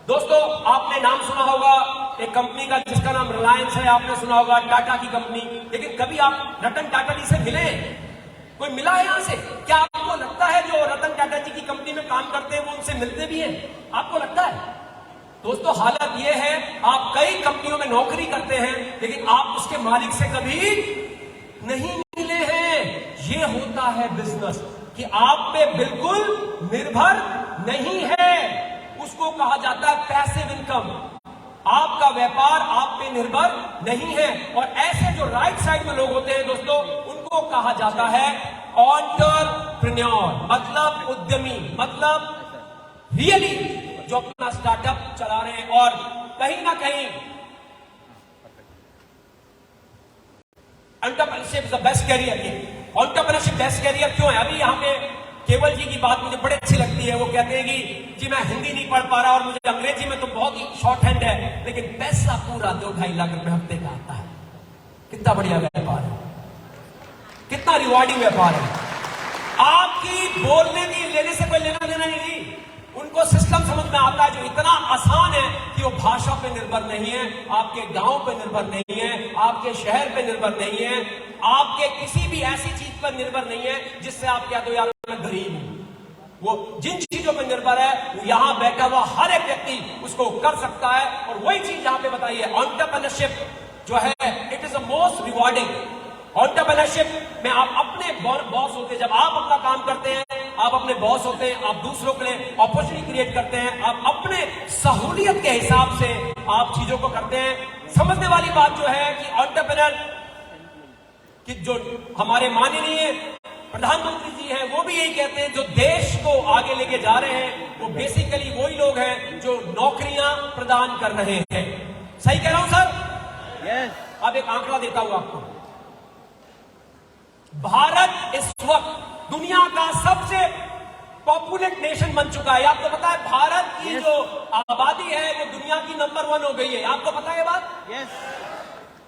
दोस्तों, आपने नाम सुना होगा एक कंपनी का जिसका नाम रिलायंस है, आपने सुना होगा टाटा की कंपनी। लेकिन कभी आप रतन टाटा जी से मिले? कोई मिला है यहां से? क्या आपको लगता है जो रतन टाटा जी की कंपनी में काम करते हैं वो उनसे मिलते भी हैं? आपको लगता है? दोस्तों, हालत ये है, आप कई कंपनियों में नौकरी करते हैं लेकिन आप उसके मालिक से कभी नहीं मिले हैं। ये होता है बिजनेस कि आप पे बिल्कुल निर्भर नहीं है, उसको कहा जाता है पैसिव इनकम। आपका व्यापार आप पे निर्भर नहीं है। और ऐसे जो राइट साइड में लोग होते हैं दोस्तों, उनको कहा जाता है एंटरप्रेन्योर, मतलब उद्यमी, मतलब रियली जो अपना स्टार्टअप चला रहे हैं। और कहीं ना कहीं entrepreneurship is the best career. Entrepreneurship best career क्यों है? अभी यहां पे केवल जी की बात मुझे बड़ी अच्छी लगती है। वो कहते हैं कि जी मैं हिंदी नहीं पढ़ पा रहा और मुझे अंग्रेजी में तो बहुत ही शॉर्ट हैंड है, लेकिन पैसा पूरा 2-2.5 लाख रुपए हफ्ते का आता है। कितना बढ़िया व्यापार है, कितना रिवॉर्डिंग व्यापार है। आपकी बोलने की लेने से कोई लेना देना नहीं जी, उनको सिस्टम समझ में आता है जो इतना आसान है कि वो भाषा पे निर्भर नहीं है, आपके गांव पे निर्भर नहीं है, आपके शहर पे निर्भर नहीं है, आपके किसी भी ऐसी चीज पर निर्भर नहीं है जिससे आप कह दो यार मैं गरीब हूं। वो जिन चीजों पर निर्भर है वो यहां बैठा हुआ हर एक व्यक्ति उसको कर सकता है। और वही चीज यहां पे बताइए, एंटरप्रेन्योरशिप जो है it is the most rewarding. Entrepreneurship में आप अपने बॉस होते हैं। जब आप अपना काम करते हैं आप अपने बॉस होते हैं, आप दूसरों के लिए अपॉर्चुनिटी क्रिएट करते हैं, आप अपने सहूलियत के हिसाब से आप चीजों को करते हैं। समझने वाली बात जो है कि एंटरप्रेन्योर कि जो हमारे माननीय प्रधानमंत्री जी हैं वो भी यही कहते हैं, जो देश को आगे लेके जा रहे हैं वो बेसिकली वही लोग हैं जो नौकरियां प्रदान कर रहे हैं। सही कह रहा हूं सर? यस। अब एक आंकड़ा देता हूं आपको। भारत इस वक्त दुनिया का सबसे पॉपुलेट नेशन बन चुका है। आपको पता है भारत की जो आबादी है वो दुनिया की नंबर 1 हो गई है। आपको पता है ये बात? यस।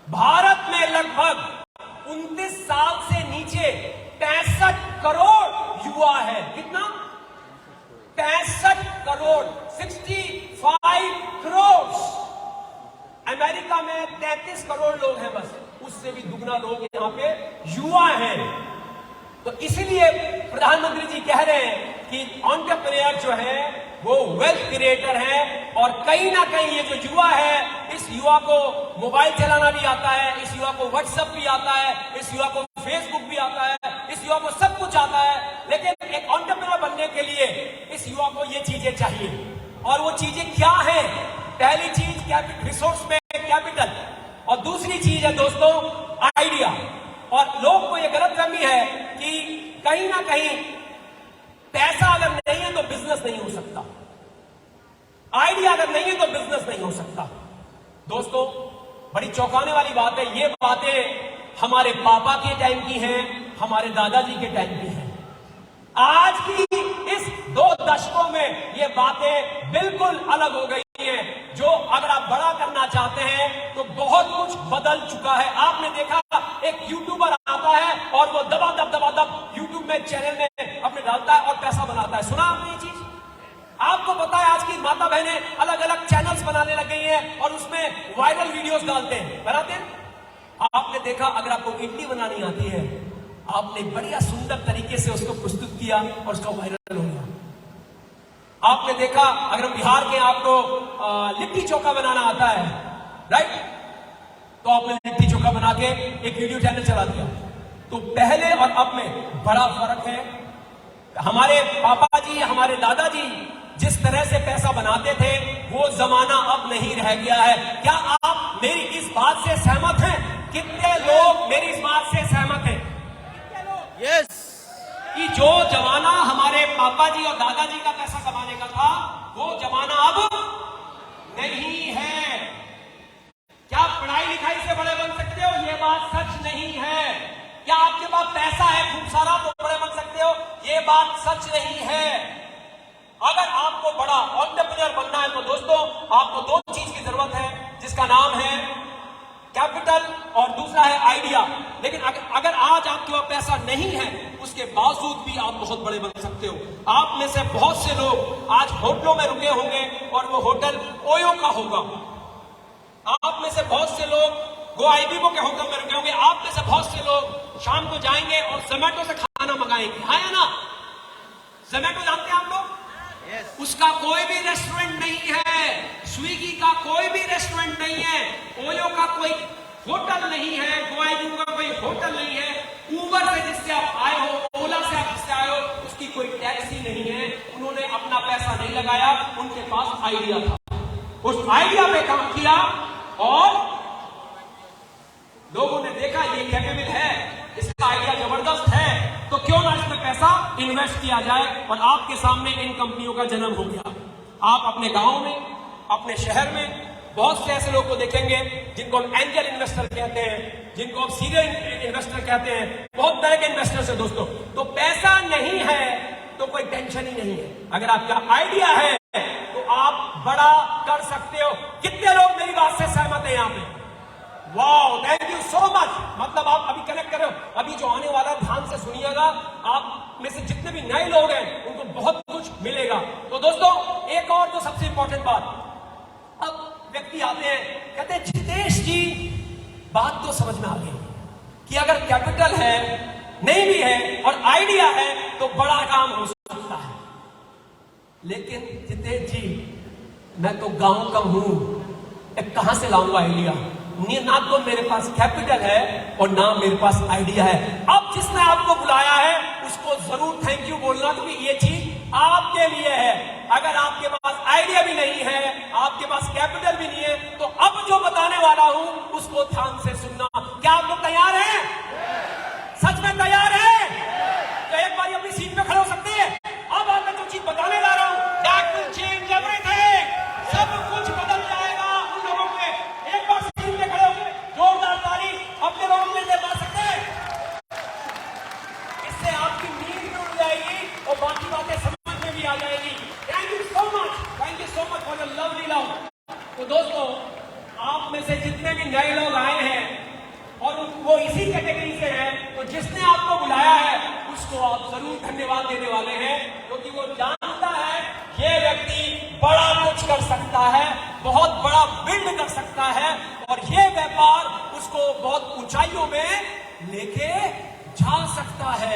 भारत में लगभग 29 साल से नीचे 65 करोड़ युवा है। कितना? 65 करोड़, 65 करोड़। अमेरिका में 33 करोड़ लोग हैं बस, उससे भी दुगना लोग यहाँ पे युवा हैं। तो इसीलिए प्रधानमंत्री जी कह रहे हैं कि एंटरप्रेन्योर जो है वो वेल्थ क्रिएटर है। और कहीं ना कहीं ये जो युवा है, इस युवा को मोबाइल चलाना भी आता है, इस युवा को व्हाट्सएप भी आता है, इस युवा को फेसबुक भी आता है, इस युवा को सब कुछ आता है। लेकिन एक एंटरप्रेन्योर बनने के लिए इस युवा को ये चीजें चाहिए। और वो चीजें क्या है? पहली चीज रिसोर्स में कैपिटल, और दूसरी चीज है दोस्तों आइडिया। और लोग को ये गलतफहमी है कि कहीं ना कहीं पैसा अगर नहीं है तो बिजनेस नहीं हो सकता, आइडिया अगर नहीं है तो बिजनेस नहीं हो सकता। दोस्तों, बड़ी चौंकाने वाली बात है, ये बातें हमारे पापा के टाइम की हैं, हमारे दादाजी के टाइम की हैं। आज की इस 2 दशकों में ये बातें बिल्कुल अलग हो गई हैं। जो अगर आप बड़ा करना चाहते हैं तो बहुत कुछ बदल चुका है। आपने देखा एक यूट्यूबर आता है और वो दबा दब यूट्यूब में चैनल में अपने डालता है और पैसा बनाता है। सुना आपने ये चीज? आपको पता है आज की माता बहनें अलग अलग चैनल्स बनाने लग गई हैं और उसमें वायरल वीडियोस डालते हैं, बनाते हैं। आपने देखा अगर आपको इडली बनानी आती है, आपने बढ़िया सुंदर तरीके से उसको प्रस्तुत किया और उसका वायरल हो गया। आपने देखा अगर हम बिहार के, आपको लिट्टी चोखा बनाना आता है, राइट? तो आपने लिट्टी चोखा बना के एक वीडियो चैनल चला दिया। तो पहले और अब में बड़ा फर्क है। हमारे पापा जी, हमारे दादाजी जिस तरह से पैसा बनाते थे, वो जमाना अब नहीं रह गया है। क्या आप मेरी इस बात से सहमत हैं? कितने लोग मेरी इस बात से सहमत हैं? यस। कि जो जमाना हमारे पापा जी और दादाजी का पैसा कमाने का था, वो जमाना अब नहीं है। क्या पढ़ाई लिखाई से बड़े बन सकते हो? ये बात सच नहीं है। क्या आपके पास पैसा है खूब सारा तो बड़े बन सकते हो? ये बात सच नहीं है। अगर आपको बड़ा एंटरप्रेन्योर बनना है तो दोस्तों आपको दो चीज की जरूरत है, जिसका नाम है कैपिटल और दूसरा है आइडिया। लेकिन अगर आज आपके पास पैसा नहीं है, उसके बावजूद भी आप बहुत बड़े बन सकते हो। आप में से बहुत से लोग आज होटलों में रुके होंगे और वो होटल ओयो का होगा। आप में से बहुत से लोग गोआईबीबो के होटल में रुके होंगे। आप में से बहुत से लोग शाम को जाएंगे और जोमेटो से खाना मंगाएंगे। हाँ या ना? जोमेटो जानते हैं आप लोग? उसका कोई भी रेस्टोरेंट नहीं है, स्विगी का कोई भी रेस्टोरेंट नहीं है, ओयो का कोई होटल नहीं है, गोआईबीबो का कोई होटल नहीं है, उबर से जिससे आप आए हो, ओला से आप जिससे आए हो, उसकी कोई टैक्सी नहीं है। उन्होंने अपना पैसा नहीं लगाया, उनके पास आइडिया था, उस आइडिया पे काम किया और लोगों ने देखा ये कैपेबल है, इसका आइडिया जबरदस्त है, तो क्यों ना इसमें पैसा इन्वेस्ट किया जाए। और आपके सामने इन कंपनियों का जन्म हो गया। आप अपने गांव में, अपने शहर में बहुत से ऐसे लोग को देखेंगे जिनको हम एंजल इन्वेस्टर कहते हैं, जिनको हम सीरियल इन्वेस्टर कहते हैं। बहुत तरह के इन्वेस्टर्स हैं दोस्तों। तो पैसा नहीं है तो कोई टेंशन ही नहीं है। अगर आपका आइडिया है तो आप बड़ा कर सकते हो। कितने लोग मेरी बात से सहमत हैं यहाँ पे? Wow, thank you so much. मतलब आप अभी कनेक्ट कर रहे हो। अभी जो आने वाला ध्यान से सुनिएगा, आप में से जितने भी नए लोग हैं उनको बहुत कुछ मिलेगा। तो दोस्तों एक और जो सबसे इंपॉर्टेंट बात, अब व्यक्ति आते हैं कहते हैं जितेश जी बात तो समझ में आ गई कि अगर कैपिटल है, नहीं भी है और आइडिया है तो बड़ा काम हो सकता है। लेकिन जितेश जी मैं तो गांव का हूं, कहां से लाऊंगा आइडिया? ना तो मेरे पास कैपिटल है और ना मेरे पास आइडिया है। अब जिसने आपको बुलाया है उसको जरूर थैंक यू बोलना, क्योंकि ये चीज आपके लिए है। अगर आपके पास आइडिया भी नहीं है, आपके पास कैपिटल भी नहीं है, तो अब जो बताने वाला हूं उसको ध्यान से सुनना। क्या आप लोग तैयार हैं? सच में तैयार हैं? तो एक बार अपनी सीट पे खड़े हो सकते हैं। अब मैं जो चीज बताने जा रहा हूं, दैट विल चेंज एवरीथिंग। सब कुछ बदल जाएगा उन लोगों पे। एक बार सीट पे खड़े होकर जोरदार ताली अपने लोगों में दे पा सकते हैं। इससे आपकी नींद भी उड़ जाएगी और बाकी बातें समझ में भी आ जाएगी। Thank you so much for your lovely love. तो दोस्तों आप में से जितने भी नए लोग आए हैं और वो इसी कैटेगरी से हैं, तो जिसने आपको बुलाया है उसको आप जरूर धन्यवाद देने वाले हैं, क्योंकि वो जानता है ये व्यक्ति बड़ा कुछ कर सकता है, बहुत बड़ा बिल्ड कर सकता है और ये व्यापार उसको बहुत ऊंचाइयों में लेके जा सकता है।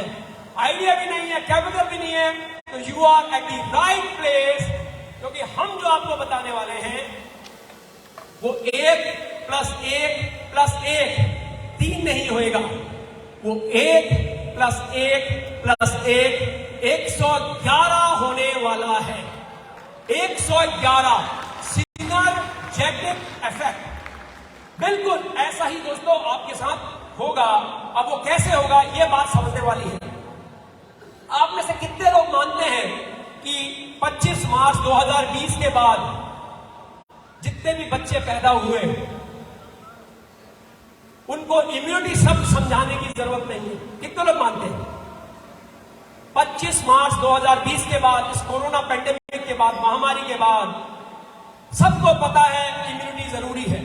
आइडिया भी नहीं है, कैपिटल भी नहीं है, तो you are at the right place. क्योंकि हम जो आपको बताने वाले हैं वो 1 + 1 + 1 3 नहीं होएगा, वो 1 + 1 + 1 111 होने वाला है। 111 सिनर्जेटिक इफेक्ट। बिल्कुल ऐसा ही दोस्तों आपके साथ होगा। अब वो कैसे होगा ये बात समझने वाली है। आप में से कितने लोग मानते हैं कि 25 मार्च 2020 के बाद जितने भी बच्चे पैदा हुए उनको इम्यूनिटी शब्द समझाने की जरूरत नहीं है? कितने लोग मानते हैं? 25 मार्च 2020 के बाद, इस कोरोना पेंडेमिक के बाद, महामारी के बाद सबको पता है इम्यूनिटी जरूरी है।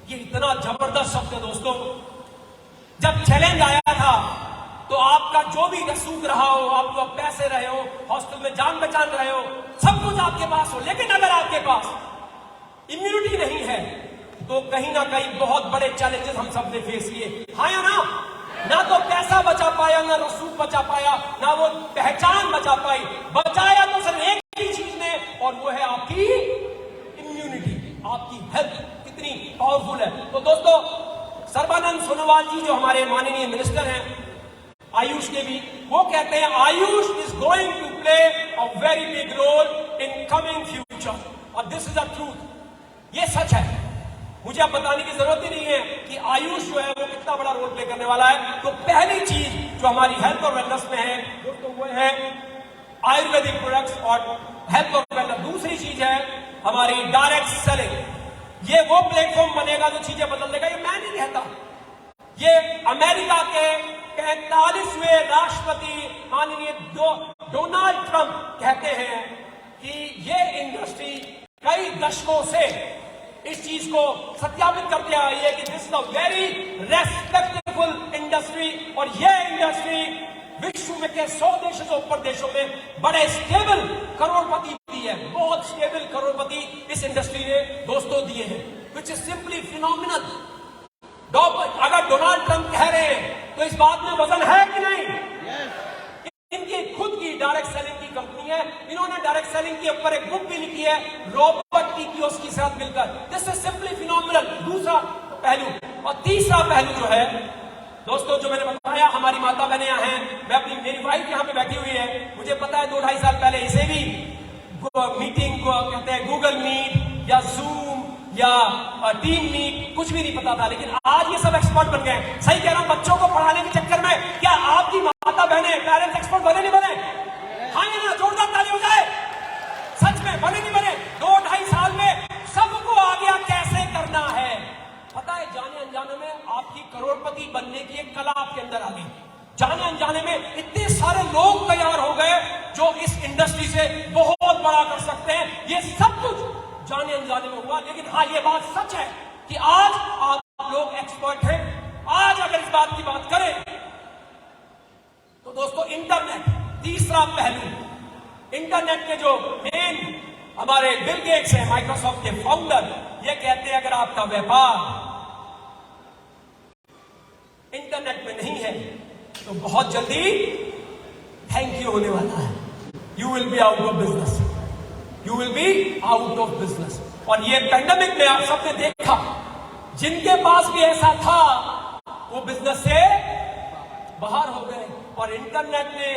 ये इतना जबरदस्त शब्द है दोस्तों। जब चैलेंज आया था तो आपका जो भी रसूख रहा हो, आप लोग पैसे रहे हो, हॉस्पिटल में जान बचान रहे हो, सब कुछ आपके पास हो, लेकिन अगर आपके पास इम्यूनिटी नहीं है तो कहीं ना कहीं बहुत बड़े चैलेंजेस हम सब ने फेस किए। हाँ या ना? ना तो पैसा बचा पाया, ना रसूख बचा पाया, ना वो पहचान बचा पाई। बचाया तो सिर्फ एक ही चीज ने, और वो है आपकी इम्यूनिटी, आपकी हेल्थ कितनी पावरफुल है। तो दोस्तों सोनोवाल जी जो हमारे माननीय मिनिस्टर हैं आयुष के भी, वो कहते हैं Ayush is going to play a very big role in coming future, और दिस इज अ ट्रूथ, ये सच है। मुझे अब बताने की जरूरत ही नहीं है कि आयुष जो है वो कितना बड़ा रोल प्ले करने वाला है। तो पहली चीज जो हमारी हेल्थ और वेलनेस में है दोस्तों वो है आयुर्वेदिक प्रोडक्ट्स और हेल्थ और वेलनेस। दूसरी चीज है हमारी डायरेक्ट सेलिंग। ये वो प्लेटफॉर्म बनेगा जो चीजें बदल देगा। ये मैं नहीं कहता, ये अमेरिका के 45वें राष्ट्रपति माननीय डोनाल्ड ट्रंप कहते हैं कि ये इंडस्ट्री कई दशकों से इस चीज को सत्यापित करते आई है कि this is a very respectable industry, और ये इंडस्ट्री विश्व में के 100 देशों से ऊपर देशों में बड़े स्टेबल करोड़पति भी है, बहुत स्टेबल करोड़पति इस इंडस्ट्री ने दोस्तों दिए हैं, विच इज सिंपली फिनोमिनल। अगर डोनाल्ड ट्रंप कह रहे हैं तो इस बात में वजन है कि नहीं? इनकी खुद की डायरेक्ट सेलिंग की कंपनी है, इन्होंने डायरेक्ट सेलिंग के ऊपर एक बुक भी लिखी है रॉबर्ट टी कियोसाकी के साथ मिलकर। दिस इज सिंपली फिनोमिनल, दूसरा पहलू। और तीसरा पहलू जो है दोस्तों, जो मैंने बताया, हमारी माता बहनें यहाँ हैं, मैं अपनी मेरी वाइफ यहाँ पे बैठी हुई है, मुझे पता है 2-2.5 साल पहले इसे भी मीटिंग को कहते हैं गूगल मीट या जूम या टीम मीट, कुछ भी नहीं पता था, लेकिन आज ये सब एक्सपर्ट बन गए। सही कह रहा हूं, बच्चों को पढ़ाने के चक्कर में क्या आपकी माता बहने पेरेंट्स एक्सपर्ट बने नहीं बने? हाँ या ना? जोरदार ताली हो जाए। सच में बने नहीं बने? 2-2.5 साल में सबको आ गया कैसे करना है। पता है, जाने अनजाने में आपकी करोड़पति बनने की एक कला आपके अंदर आ गई। जाने अनजाने में इतने सारे लोग तैयार हो गए जो इस इंडस्ट्री से बहुत बड़ा कर सकते हैं। ये सब कुछ जाने अनजाने में हुआ, लेकिन हाँ ये बात सच है कि आज आप लोग एक्सपर्ट हैं। आज अगर इस बात की बात करें तो दोस्तों इंटरनेट, तीसरा पहलू, इंटरनेट के जो मेन हमारे बिल गेट्स हैं, माइक्रोसॉफ्ट के फाउंडर, ये कहते हैं अगर आपका व्यापार इंटरनेट में नहीं है तो बहुत जल्दी थैंक यू होने वाला है। You will be out of business, you will be out of business. और ये पेंडेमिक में आप सबने देखा, जिनके पास भी ऐसा था वो बिजनेस से बाहर हो गए। और इंटरनेट ने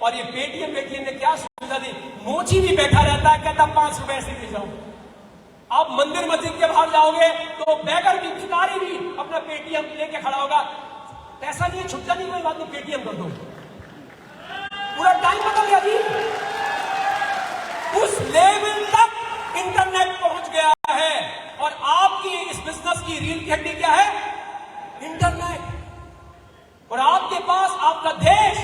और ये पेटीएम ने क्या सुविधा दी, मोची भी बैठा रहता है, कहता 5 रुपए से ले जाओ। आप मंदिर मस्जिद के बाहर जाओगे तो बैगर भी, भिखारी भी अपना पेटीएम लेके खड़ा होगा। पैसा नहीं छुट्टा नहीं, कोई बात नहीं, पेटीएम कर दो। पूरा टाइम बदल गया जी। उस लेवल तक इंटरनेट पहुंच गया है। और आपकी इस बिजनेस की रील की हड्डी क्या है? इंटरनेट। और आपके पास आपका देश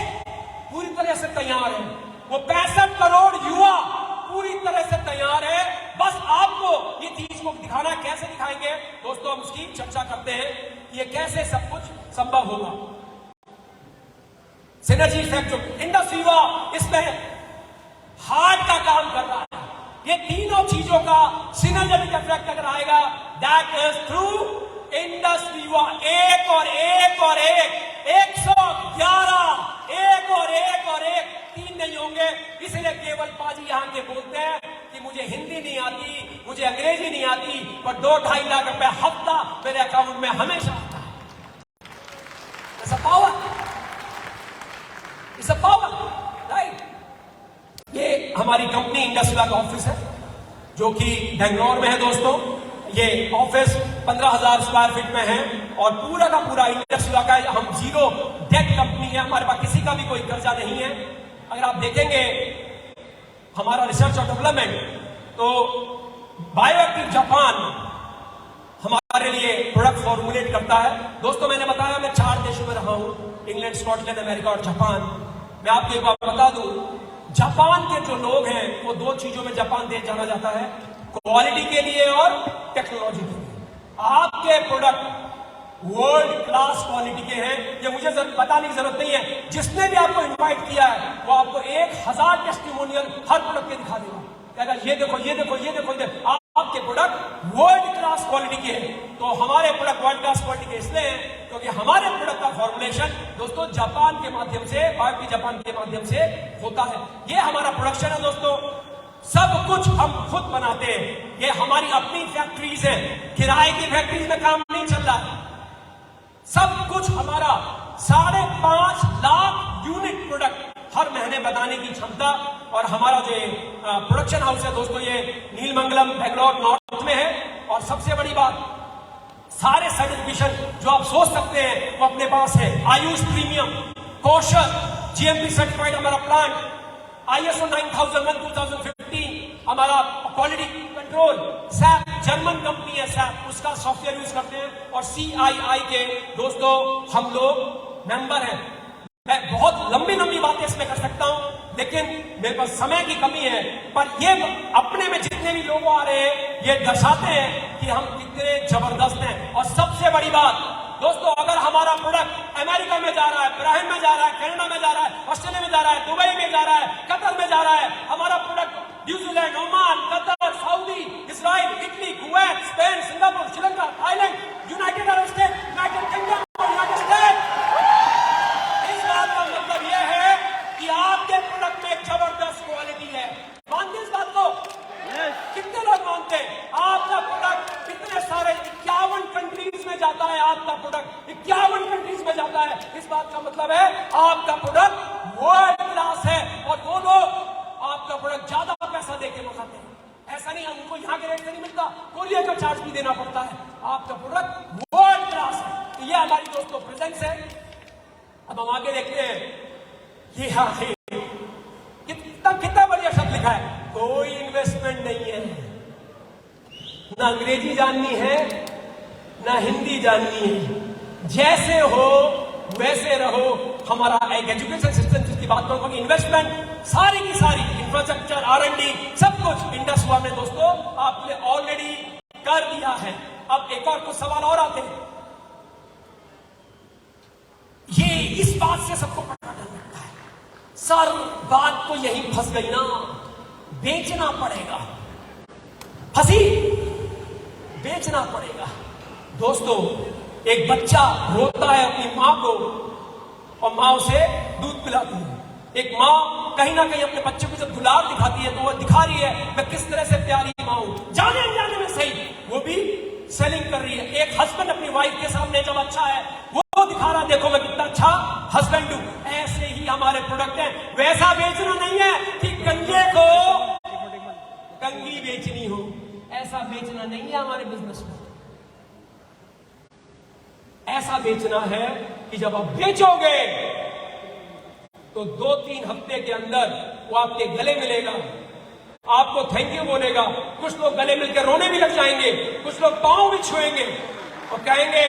पूरी तरह से तैयार है। वो 65 करोड़ युवा पूरी तरह से तैयार है। बस आपको ये चीज को दिखाना है। कैसे दिखाएंगे दोस्तों, हम उसकी चर्चा करते हैं कि ये कैसे सब कुछ संभव होगा। सिनर्जी इफेक्ट जो इंडस्ट्री हुआ, इसमें हार्ट का काम कर रहा है। ये तीनों चीजों का सिनर्जेटिक इफेक्ट अगर आएगा, दैट इज थ्रू इंडस्ट्री हुआ। एक और एक और एक, 111, एक और एक और एक, 3 नहीं होंगे। इसलिए केवल पाजी यहां के बोलते हैं कि मुझे हिंदी नहीं आती, मुझे अंग्रेजी नहीं आती, पर 2-2.5 लाख रुपए हफ्ता मेरे अकाउंट में हमेशा आता है। It's a power. It's a power, right? ये हमारी कंपनी इंडस्ट्री का ऑफिस है जो कि बेंगलोर में है दोस्तों। ये ऑफिस 15,000 स्क्वायर फीट में है और पूरा का पूरा इंडस्ट्री का, हम जीरो डेट कंपनी है, हमारे पास किसी का भी कोई कर्जा नहीं है। अगर आप देखेंगे हमारा रिसर्च और डेवलपमेंट, तो बायोएक्टिव जापान हमारे लिए प्रोडक्ट फॉर्मुलेट करता है। दोस्तों मैंने बताया मैं 4 देशों में रहा हूं, इंग्लैंड, स्कॉटलैंड, अमेरिका और जापान। मैं आपको एक बात बता दूं, जापान के जो लोग हैं वो 2 चीजों में जापान देश जाना जाता है, क्वालिटी के लिए और टेक्नोलॉजी के लिए। आपके प्रोडक्ट वर्ल्ड क्लास क्वालिटी के हैं, ये मुझे बताने की जरूरत नहीं है। जिसने भी आपको इनवाइट किया है वो आपको 1000 टेस्टिमोनियल हर प्रोडक्ट के दिखा देगा, कहेगा ये देखो ये देखो ये देखो, ये देखो। आपके प्रोडक्ट वर्ल्ड क्लास क्वालिटी के हैं। तो हमारे प्रोडक्ट वर्ल्ड क्लास क्वालिटी के इसलिए हैं क्योंकि हमारे प्रोडक्ट का फॉर्मुलेशन दोस्तों जापान के माध्यम से, भारतीय जापान के माध्यम से होता है। ये हमारा प्रोडक्शन है दोस्तों, सब कुछ हम खुद बनाते हैं। ये हमारी अपनी फैक्ट्रीज है, किराए की फैक्ट्रीज में काम नहीं चल रहा। सब कुछ हमारा 5.5 लाख यूनिट प्रोडक्ट हर महीने बनाने की क्षमता। और हमारा जो प्रोडक्शन हाउस है दोस्तों, ये नीलमंगलम बेंगलोर नॉर्थ में है। और सबसे बड़ी बात, सारे सर्टिफिकेशन जो आप सोच सकते हैं वो अपने पास है। Ayush premium, kosher, GMP certified हमारा प्लांट, ISO 9001 2015 हमारा quality control, SAP German company है सैप, उसका सॉफ्टवेयर यूज करते हैं। और CII के दोस्तों हम लोग मेंबर हैं। मैं बहुत लंबी लंबी बातें इसमें कर सकता हूं, लेकिन मेरे पास समय की कमी है। पर ये अपने में जितने भी लोग आ रहे हैं ये दर्शाते हैं कि हम कितने जबरदस्त हैं। और सबसे बड़ी बात दोस्तों, अगर हमारा प्रोडक्ट अमेरिका में जा रहा है, ब्राजील में जा रहा है, कनाडा में जा रहा है, ऑस्ट्रेलिया में जा रहा है, दुबई में जा रहा है, कतर में जा रहा है, हमारा product New Zealand, Oman, Qatar, Saudi, Israel, Italy, Kuwait, Spain, Singapore, Sri Lanka, Thailand, United Arab state, United kingdom और यूनाइटेड स्टेट। इस बात का मतलब यह है कि आपके प्रोडक्ट में एक जबरदस्त क्वालिटी है। मानते इस बात को? कितने लोग मानते हैं? आपका प्रोडक्ट इतने सारे 51 कंट्रीज में जाता है, आपका प्रोडक्ट 51 कंट्रीज में जाता है। इस बात का मतलब है आपका प्रोडक्ट वर्ल्ड क्लास है। और वो लोग आपका प्रोडक्ट ज्यादा पैसा देके मंगाते हैं। ऐसा नहीं, हमको यहाँ के रेट से नहीं मिलता, कोरियर का चार्ज भी देना पड़ता है। आपका प्रोडक्ट वर्ल्ड क्लास है। तो ये हमारी दोस्तों प्रेजेंस है। अब हम आगे देखते हैं। ये हाँ है, कितना बढ़िया शब्द लिखा है, कोई इन्वेस्टमेंट नहीं है। ना अंग्रेजी जाननी है, ना हिंदी जाननी है, जैसे हो वैसे रहो। हमारा एक एजुकेशन सिस्टम जिसकी बात करूंगा कि इन्वेस्टमेंट सारी की सारी इंफ्रास्ट्रक्चर, R&D सब कुछ इंडस हुआ में दोस्तों आपने ऑलरेडी कर दिया है। अब एक और कुछ सवाल और आते हैं। ये इस बात से सबको पता लगता है, सर बात तो यही फंस गई ना, बेचना पड़ेगा। फंसी, बेचना पड़ेगा। दोस्तों, एक बच्चा रोता है अपनी मां को और मां उसे दूध पिलाती है। एक मां कहीं ना कहीं अपने बच्चे को जब दुलार दिखाती है तो वो दिखा रही है मैं किस तरह से प्यारी मां हूं, जाने अनजाने में सही, वो भी सेलिंग कर रही है। एक हस्बैंड अपनी वाइफ के सामने जब अच्छा है वो दिखा रहा है देखो मैं कितना अच्छा हस्बैंड हूं। ऐसे ही हमारे प्रोडक्ट हैं। वैसा बेचना नहीं है कि गंजे को कंगी बेचनी हो, ऐसा बेचना नहीं है हमारे बिजनेस में। ऐसा बेचना है कि जब आप बेचोगे तो 2-3 हफ्ते के अंदर वो आपके गले मिलेगा, आपको थैंक यू बोलेगा। कुछ लोग गले मिलकर रोने भी लग जाएंगे, कुछ लोग पांव भी छुएंगे और कहेंगे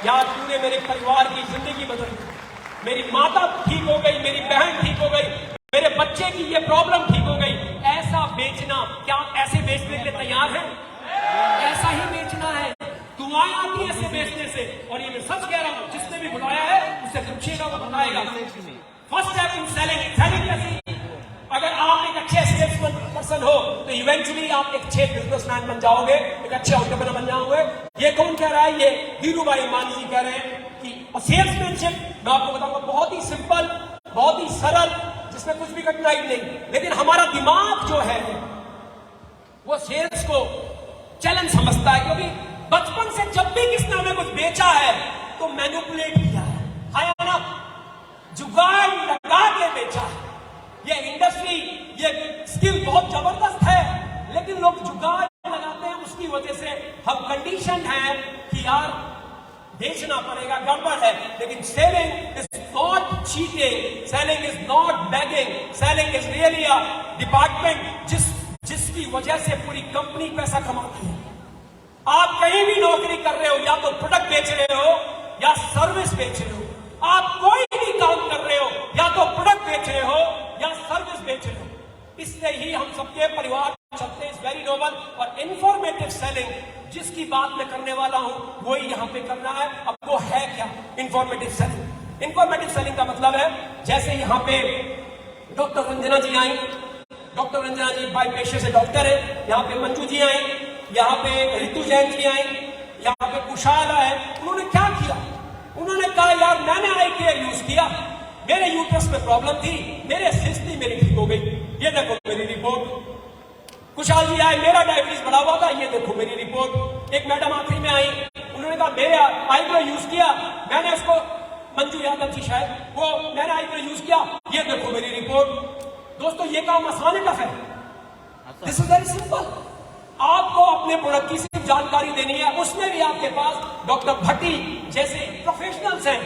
यार तूने मेरे परिवार की जिंदगी बदल दी, मेरी माता ठीक हो गई, मेरी बहन ठीक हो गई, मेरे बच्चे की ये प्रॉब्लम ठीक हो गई। ऐसा बेचना, क्या आप ऐसे बेचने के लिए तैयार हैं? ऐसा ही बेचना है। दुआएं आती है ऐसे बेचने से। और ये मैं सच कह रहा हूं, जिसने भी बुलाया है उससे पूछिएगा, वो बताएगा। फर्स्ट स्टेप इन सेलिंग कैसी? अगर आप एक अच्छे सेल्स पर्सन हो तो इवेंचुअली आप एक अच्छे बिजनेसमैन बन जाओगे, एक अच्छे एंटरप्रेन्योर बन जाओगे। ये कौन कह रहा है? ये धीरूभाई अंबानी जी कह रहे हैं कि सेल्समैनशिप मैं आपको बताऊंगा बहुत ही सिंपल, बहुत ही सरल, जिसमें कुछ भी कठिनाई नहीं। लेकिन हमारा दिमाग जो है वो सेल्स को चैलेंज समझता है, क्योंकि बचपन से जब भी किसने हमें कुछ बेचा है तो मैनिपुलेट किया है ना, जुगाड़ लगा के बेचा है। ये इंडस्ट्री, ये स्किल बहुत जबरदस्त है, लेकिन लोग जुगाड़ लगाते हैं। उसकी वजह से हम कंडीशन है कि यार बेचना पड़ेगा, गड़बड़ है। लेकिन selling is not cheating, selling is not bagging, selling is really a department जिसकी वजह से पूरी कंपनी पैसा कमाती है। आप कहीं भी नौकरी कर रहे हो, या तो प्रोडक्ट बेच रहे हो या सर्विस बेच रहे हो। आप कोई भी काम कर रहे हो, या तो प्रोडक्ट बेच रहे हो या सर्विस बेच रहे हो। इससे ही हम सबके परिवार चलते हैं। इज वेरी नोबल और इंफॉर्मेटिव सेलिंग जिसकी बात मैं करने वाला हूं वही यहां पे करना है। अब वो है क्या इंफॉर्मेटिव सेलिंग? इंफॉर्मेटिव सेलिंग का मतलब है, जैसे यहां पे डॉक्टर रंजना जी आई, डॉक्टर रंजना जी बाय पेशे से डॉक्टर है। यहाँ पे मंजू जी आई, यहाँ पे रितु जैन जी आई, यहाँ पे कुशाल आए। उन्होंने क्या किया? उन्होंने कहा यार मैंने आई केयर यूज किया, मेरे यूट्रस में प्रॉब्लम थी, मेरे सिस्टी मेरी ठीक हो गई, ये देखो मेरी रिपोर्ट। कुशाल जी आए, मेरा डायबिटीज बढ़ा हुआ था, ये देखो मेरी रिपोर्ट। एक मैडम आखिरी में आई, उन्होंने कहा मेरे आईब्रो यूज किया, मैंने उसको, मंजू यादव जी शायद, वो मैंने आईब्रो यूज किया, ये देखो मेरी रिपोर्ट। दोस्तों ये काम आसान टफ है, दिस इज वेरी सिंपल। आपको अपने प्रोडक्ट की सिर्फ जानकारी देनी है, उसमें भी आपके पास डॉक्टर भट्टी जैसे प्रोफेशनल्स हैं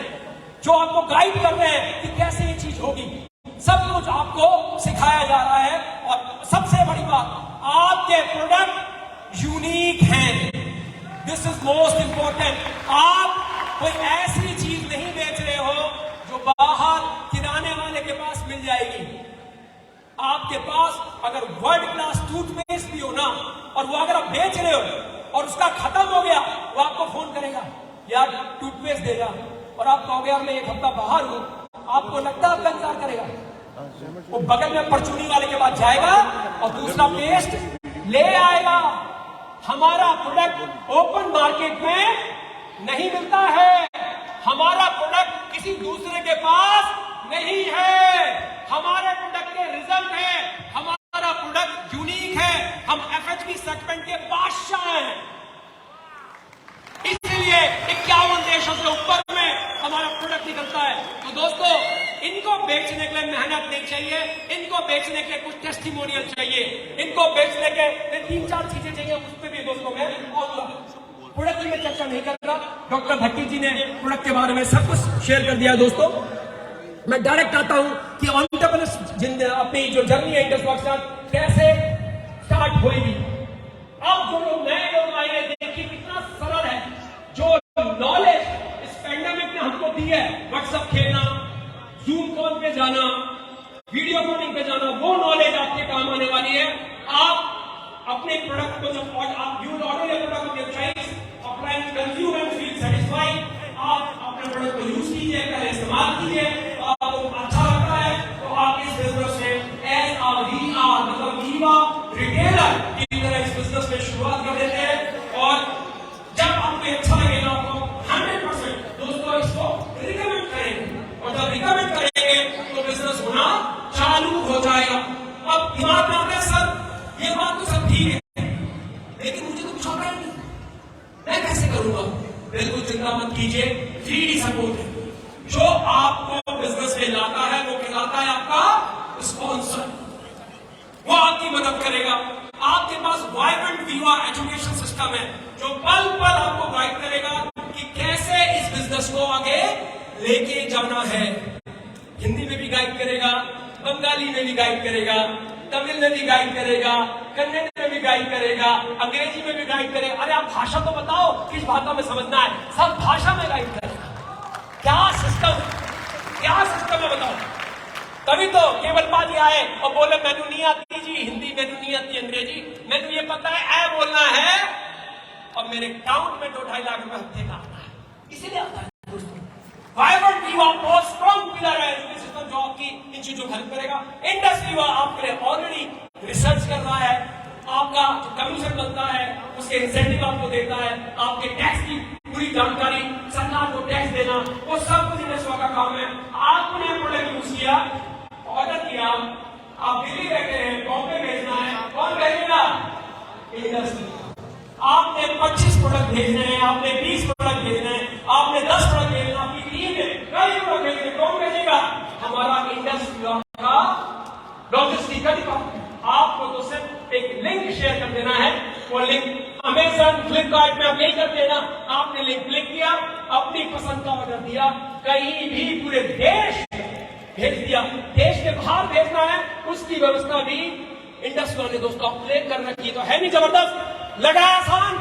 जो आपको गाइड कर रहे हैं कि कैसे ये चीज होगी। सब कुछ आपको सिखाया जा रहा है। और सबसे बड़ी बात, आपके प्रोडक्ट यूनिक हैं, दिस इज मोस्ट इंपॉर्टेंट। आप कोई ऐसी चीज नहीं बेच रहे हो जो बाहर किराने वाले के पास मिल जाएगी। आपके पास अगर वर्ल्ड क्लास टूथपेस्ट भी हो ना, और वो अगर आप बेच रहे हो और उसका खत्म हो गया, वो आपको फोन करेगा यार टूथपेस्ट दे जा, और आप कहोगे यार मैं एक हफ्ता बाहर हूं, आपको लगता है आपका इंतजार करेगा? वो बगल में परचूनी वाले के पास जाएगा और दूसरा पेस्ट ले आएगा। हमारा प्रोडक्ट ओपन मार्केट में नहीं मिलता है, हमारा प्रोडक्ट किसी दूसरे के पास नहीं है, हमारे प्रोडक्ट के रिजल्ट है, हमारा प्रोडक्ट यूनिक है, हम एफएचपी सेगमेंट के बादशाह हैं। इसलिए 51 देशों से ऊपर में हमारा प्रोडक्ट निकलता है। तो दोस्तों, इनको बेचने के लिए मेहनत नहीं चाहिए, इनको बेचने के लिए कुछ टेस्टिमोनियल चाहिए, इनको बेचने के 3-4 चीजें चाहिए, उस पर भी दोस्तों मैं प्रोडक्ट की मैं चर्चा नहीं कर रहा। डॉक्टर भट्टी जी ने प्रोडक्ट के बारे में सब कुछ शेयर कर दिया। दोस्तों मैं डायरेक्ट आता हूं कि एंटरप्रेन्योर अपनी जो जर्नी है इंडस वर्क कैसे स्टार्ट होगी। अब जो लोग नए लोग आए हैं, देखिए कितना सरल है। जो नॉलेज इस पैंडेमिक ने हमको दी है, व्हाट्सएप खेलना, जूम कॉल पे जाना, वीडियो कॉलिंग पे जाना, वो नॉलेज आपके काम आने वाली है। आप अपने प्रोडक्ट को जब आप use order your product of your choice, apply consume and feel satisfied. आप अपने प्रोडक्ट को यूज कीजिए, पहले इस्तेमाल कीजिए, आपको अच्छा लगता है तो आप इस बिजनेस में एज अ वीआर मतलब वीवा रिटेलर की तरह इस बिजनेस में शुरुआत कर देते हैं। और जब आपको अच्छा लगेगा, आपको 100% दोस्तों इसको रिकमेंड करेंगे, और जब रिकमेंड करेंगे तो बिजनेस होना चालू हो जाएगा। अब दिमाग में आता है सर ये बात तो सब ठीक है, लेकिन मुझे तो कुछ आता ही नहीं, मैं कैसे करूंगा? बिल्कुल चिंता मत कीजिए, 3D सपोर्ट है जो आपको बिजनेस में लाता है, वो कहलाता है आपका स्पॉन्सर। वो आपकी मदद करेगा। आपके पास वाइब्रेंट वीवा एजुकेशन सिस्टम है जो पल पल आपको गाइड करेगा कि कैसे इस बिजनेस को आगे लेके जाना है। हिंदी में भी गाइड करेगा, बंगाली में भी गाइड करेगा, तमिल में भी गाइड करेगा, कन्नड़ में भी गाइड करेगा, अंग्रेजी में भी गाइड करेगा। अरे आप भाषा तो बताओ किस भाषा में समझना है, सब भाषा में गाइड करेगा। क्या सिस्टम है बताओ। तभी तो केवल पाजी आए और बोले मैनू नहीं आती जी हिंदी, मैनू नहीं आती अंग्रेजी, मैनू ये पता है ऐ बोलना है, और मेरे अकाउंट में 2-2.5 लाख रुपए हफ्ते का आता है, इसीलिए आता है। वाइब्रेंट वीवा बहुत स्ट्रॉन्ग पिलर है सिस्टम जो आपकी इन चीजों को हेल्प करेगा। इंडस वीवा आपके लिए ऑलरेडी रिसर्च कर रहा है, आपका जो कमीशन बनता है उसके इंसेंटिव आपको देता है, आपके टैक्स की पूरी जानकारी, सरकार को टैक्स देना, वो सब कुछ इंडस वीवा का काम है। आपने प्रोडक्ट यूज किया, ऑर्डर किया, आप दिल्ली बैठे हैं, बॉम्बे भेजना है, कौन भेजेगा? Indus Viva. आपने 25 प्रोडक्ट भेजने हैं, आपने 20 प्रोडक्ट भेजने हैं, आपने 10 प्रोडक्ट भेजना, आपकी टीम में कई प्रोडक्ट भेजने, कौन भेजेगा? हमारा इंडस वीवा का लॉजिस्टिक का डिपार्टमेंट। आपको तो सिर्फ एक लिंक शेयर कर देना है, वो लिंक अमेज़न, फ्लिपकार्ट में आप नहीं कर देना, आपने लिंक क्लिक किया, अपनी पसंद का ऑर्डर दिया, कहीं भी पूरे देश भेज दिया। देश के बाहर भेजना है उसकी व्यवस्था भी इंडस वीवा ने दोस्तों प्ले कर रखी। तो है नहीं जबरदस्त? लगा आसान?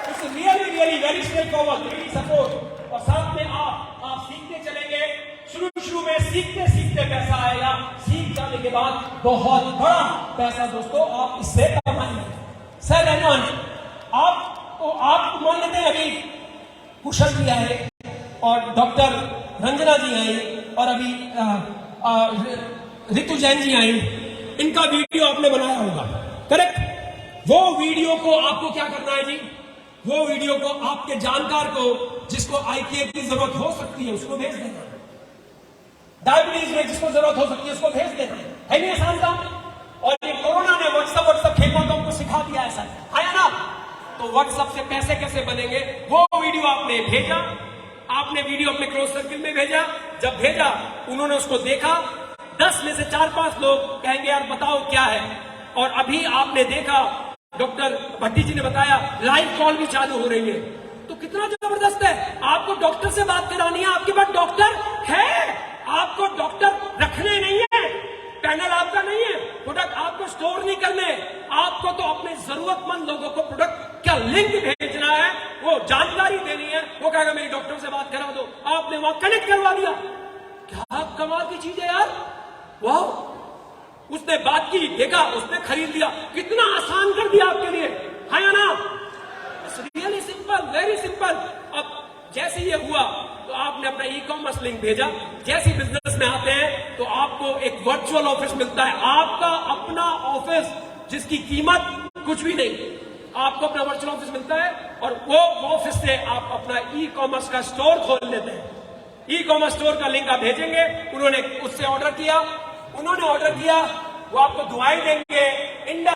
It's really very straight forward, 3D support. और साथ में आप सीखते चलेंगे, शुरू में सीखते सीखते पैसा आएगा, सीख जाने के बाद बहुत बड़ा पैसा दोस्तों आप इससे कमाएंगे। सर रहमान, आप मान लेते हैं अभी कुशल जी आए और डॉक्टर रंजना जी आई और अभी ऋतु जैन जी आई, इनका वीडियो आपने बनाया होगा, करेक्ट? वो वीडियो को आपको क्या करना है जी? वो वीडियो को आपके जानकार को, जिसको आई केयर की जरूरत हो सकती है, उसको भेज देना। डायबिटीज में जिसको जरूरत हो सकती है उसको भेज देना है नहीं आसान काम? और ये कोरोना ने व्हाट्सएप खेलना तो हमको सिखा दिया है सर, आया ना? तो व्हाट्सएप से पैसे कैसे बनेंगे, वो वीडियो आपने भेजा। आपने वीडियो अपने क्लोज सर्किल में भेजा। जब भेजा उन्होंने उसको देखा, 10 में से 4-5 लोग कहेंगे यार बताओ क्या है। और अभी आपने देखा, डॉक्टर भट्टी जी ने बताया लाइव कॉल भी चालू हो रही है। तो कितना जबरदस्त है। आपको डॉक्टर से बात करानी है, आपके पास डॉक्टर है। आपको डॉक्टर रखने नहीं है, पैनल आपका नहीं है, प्रोडक्ट आपको स्टोर नहीं करने, आपको तो अपने जरूरतमंद लोगों को प्रोडक्ट का लिंक भेजना है, वो जानकारी देनी है। वो कहेगा मेरी डॉक्टर से बात करा दो, आपने वहां कनेक्ट करवा दिया। क्या कमाल की चीज है यार, वाह। उसने बात की, देखा, उसने खरीद लिया। कितना आसान कर दिया आपके लिए, है ना? Really simple, very simple. अब जैसे ये हुआ तो आपने अपना ई कॉमर्स लिंक भेजा। जैसे बिजनेस में आते हैं तो आपको एक वर्चुअल ऑफिस मिलता है, आपका अपना ऑफिस जिसकी कीमत कुछ भी नहीं। आपको अपना वर्चुअल ऑफिस मिलता है और वो ऑफिस से आप अपना ई कॉमर्स का स्टोर खोल लेते हैं। ई कॉमर्स स्टोर का लिंक आप भेजेंगे, उन्होंने उससे ऑर्डर किया, वो आपको दुआएं देंगे। इंडिया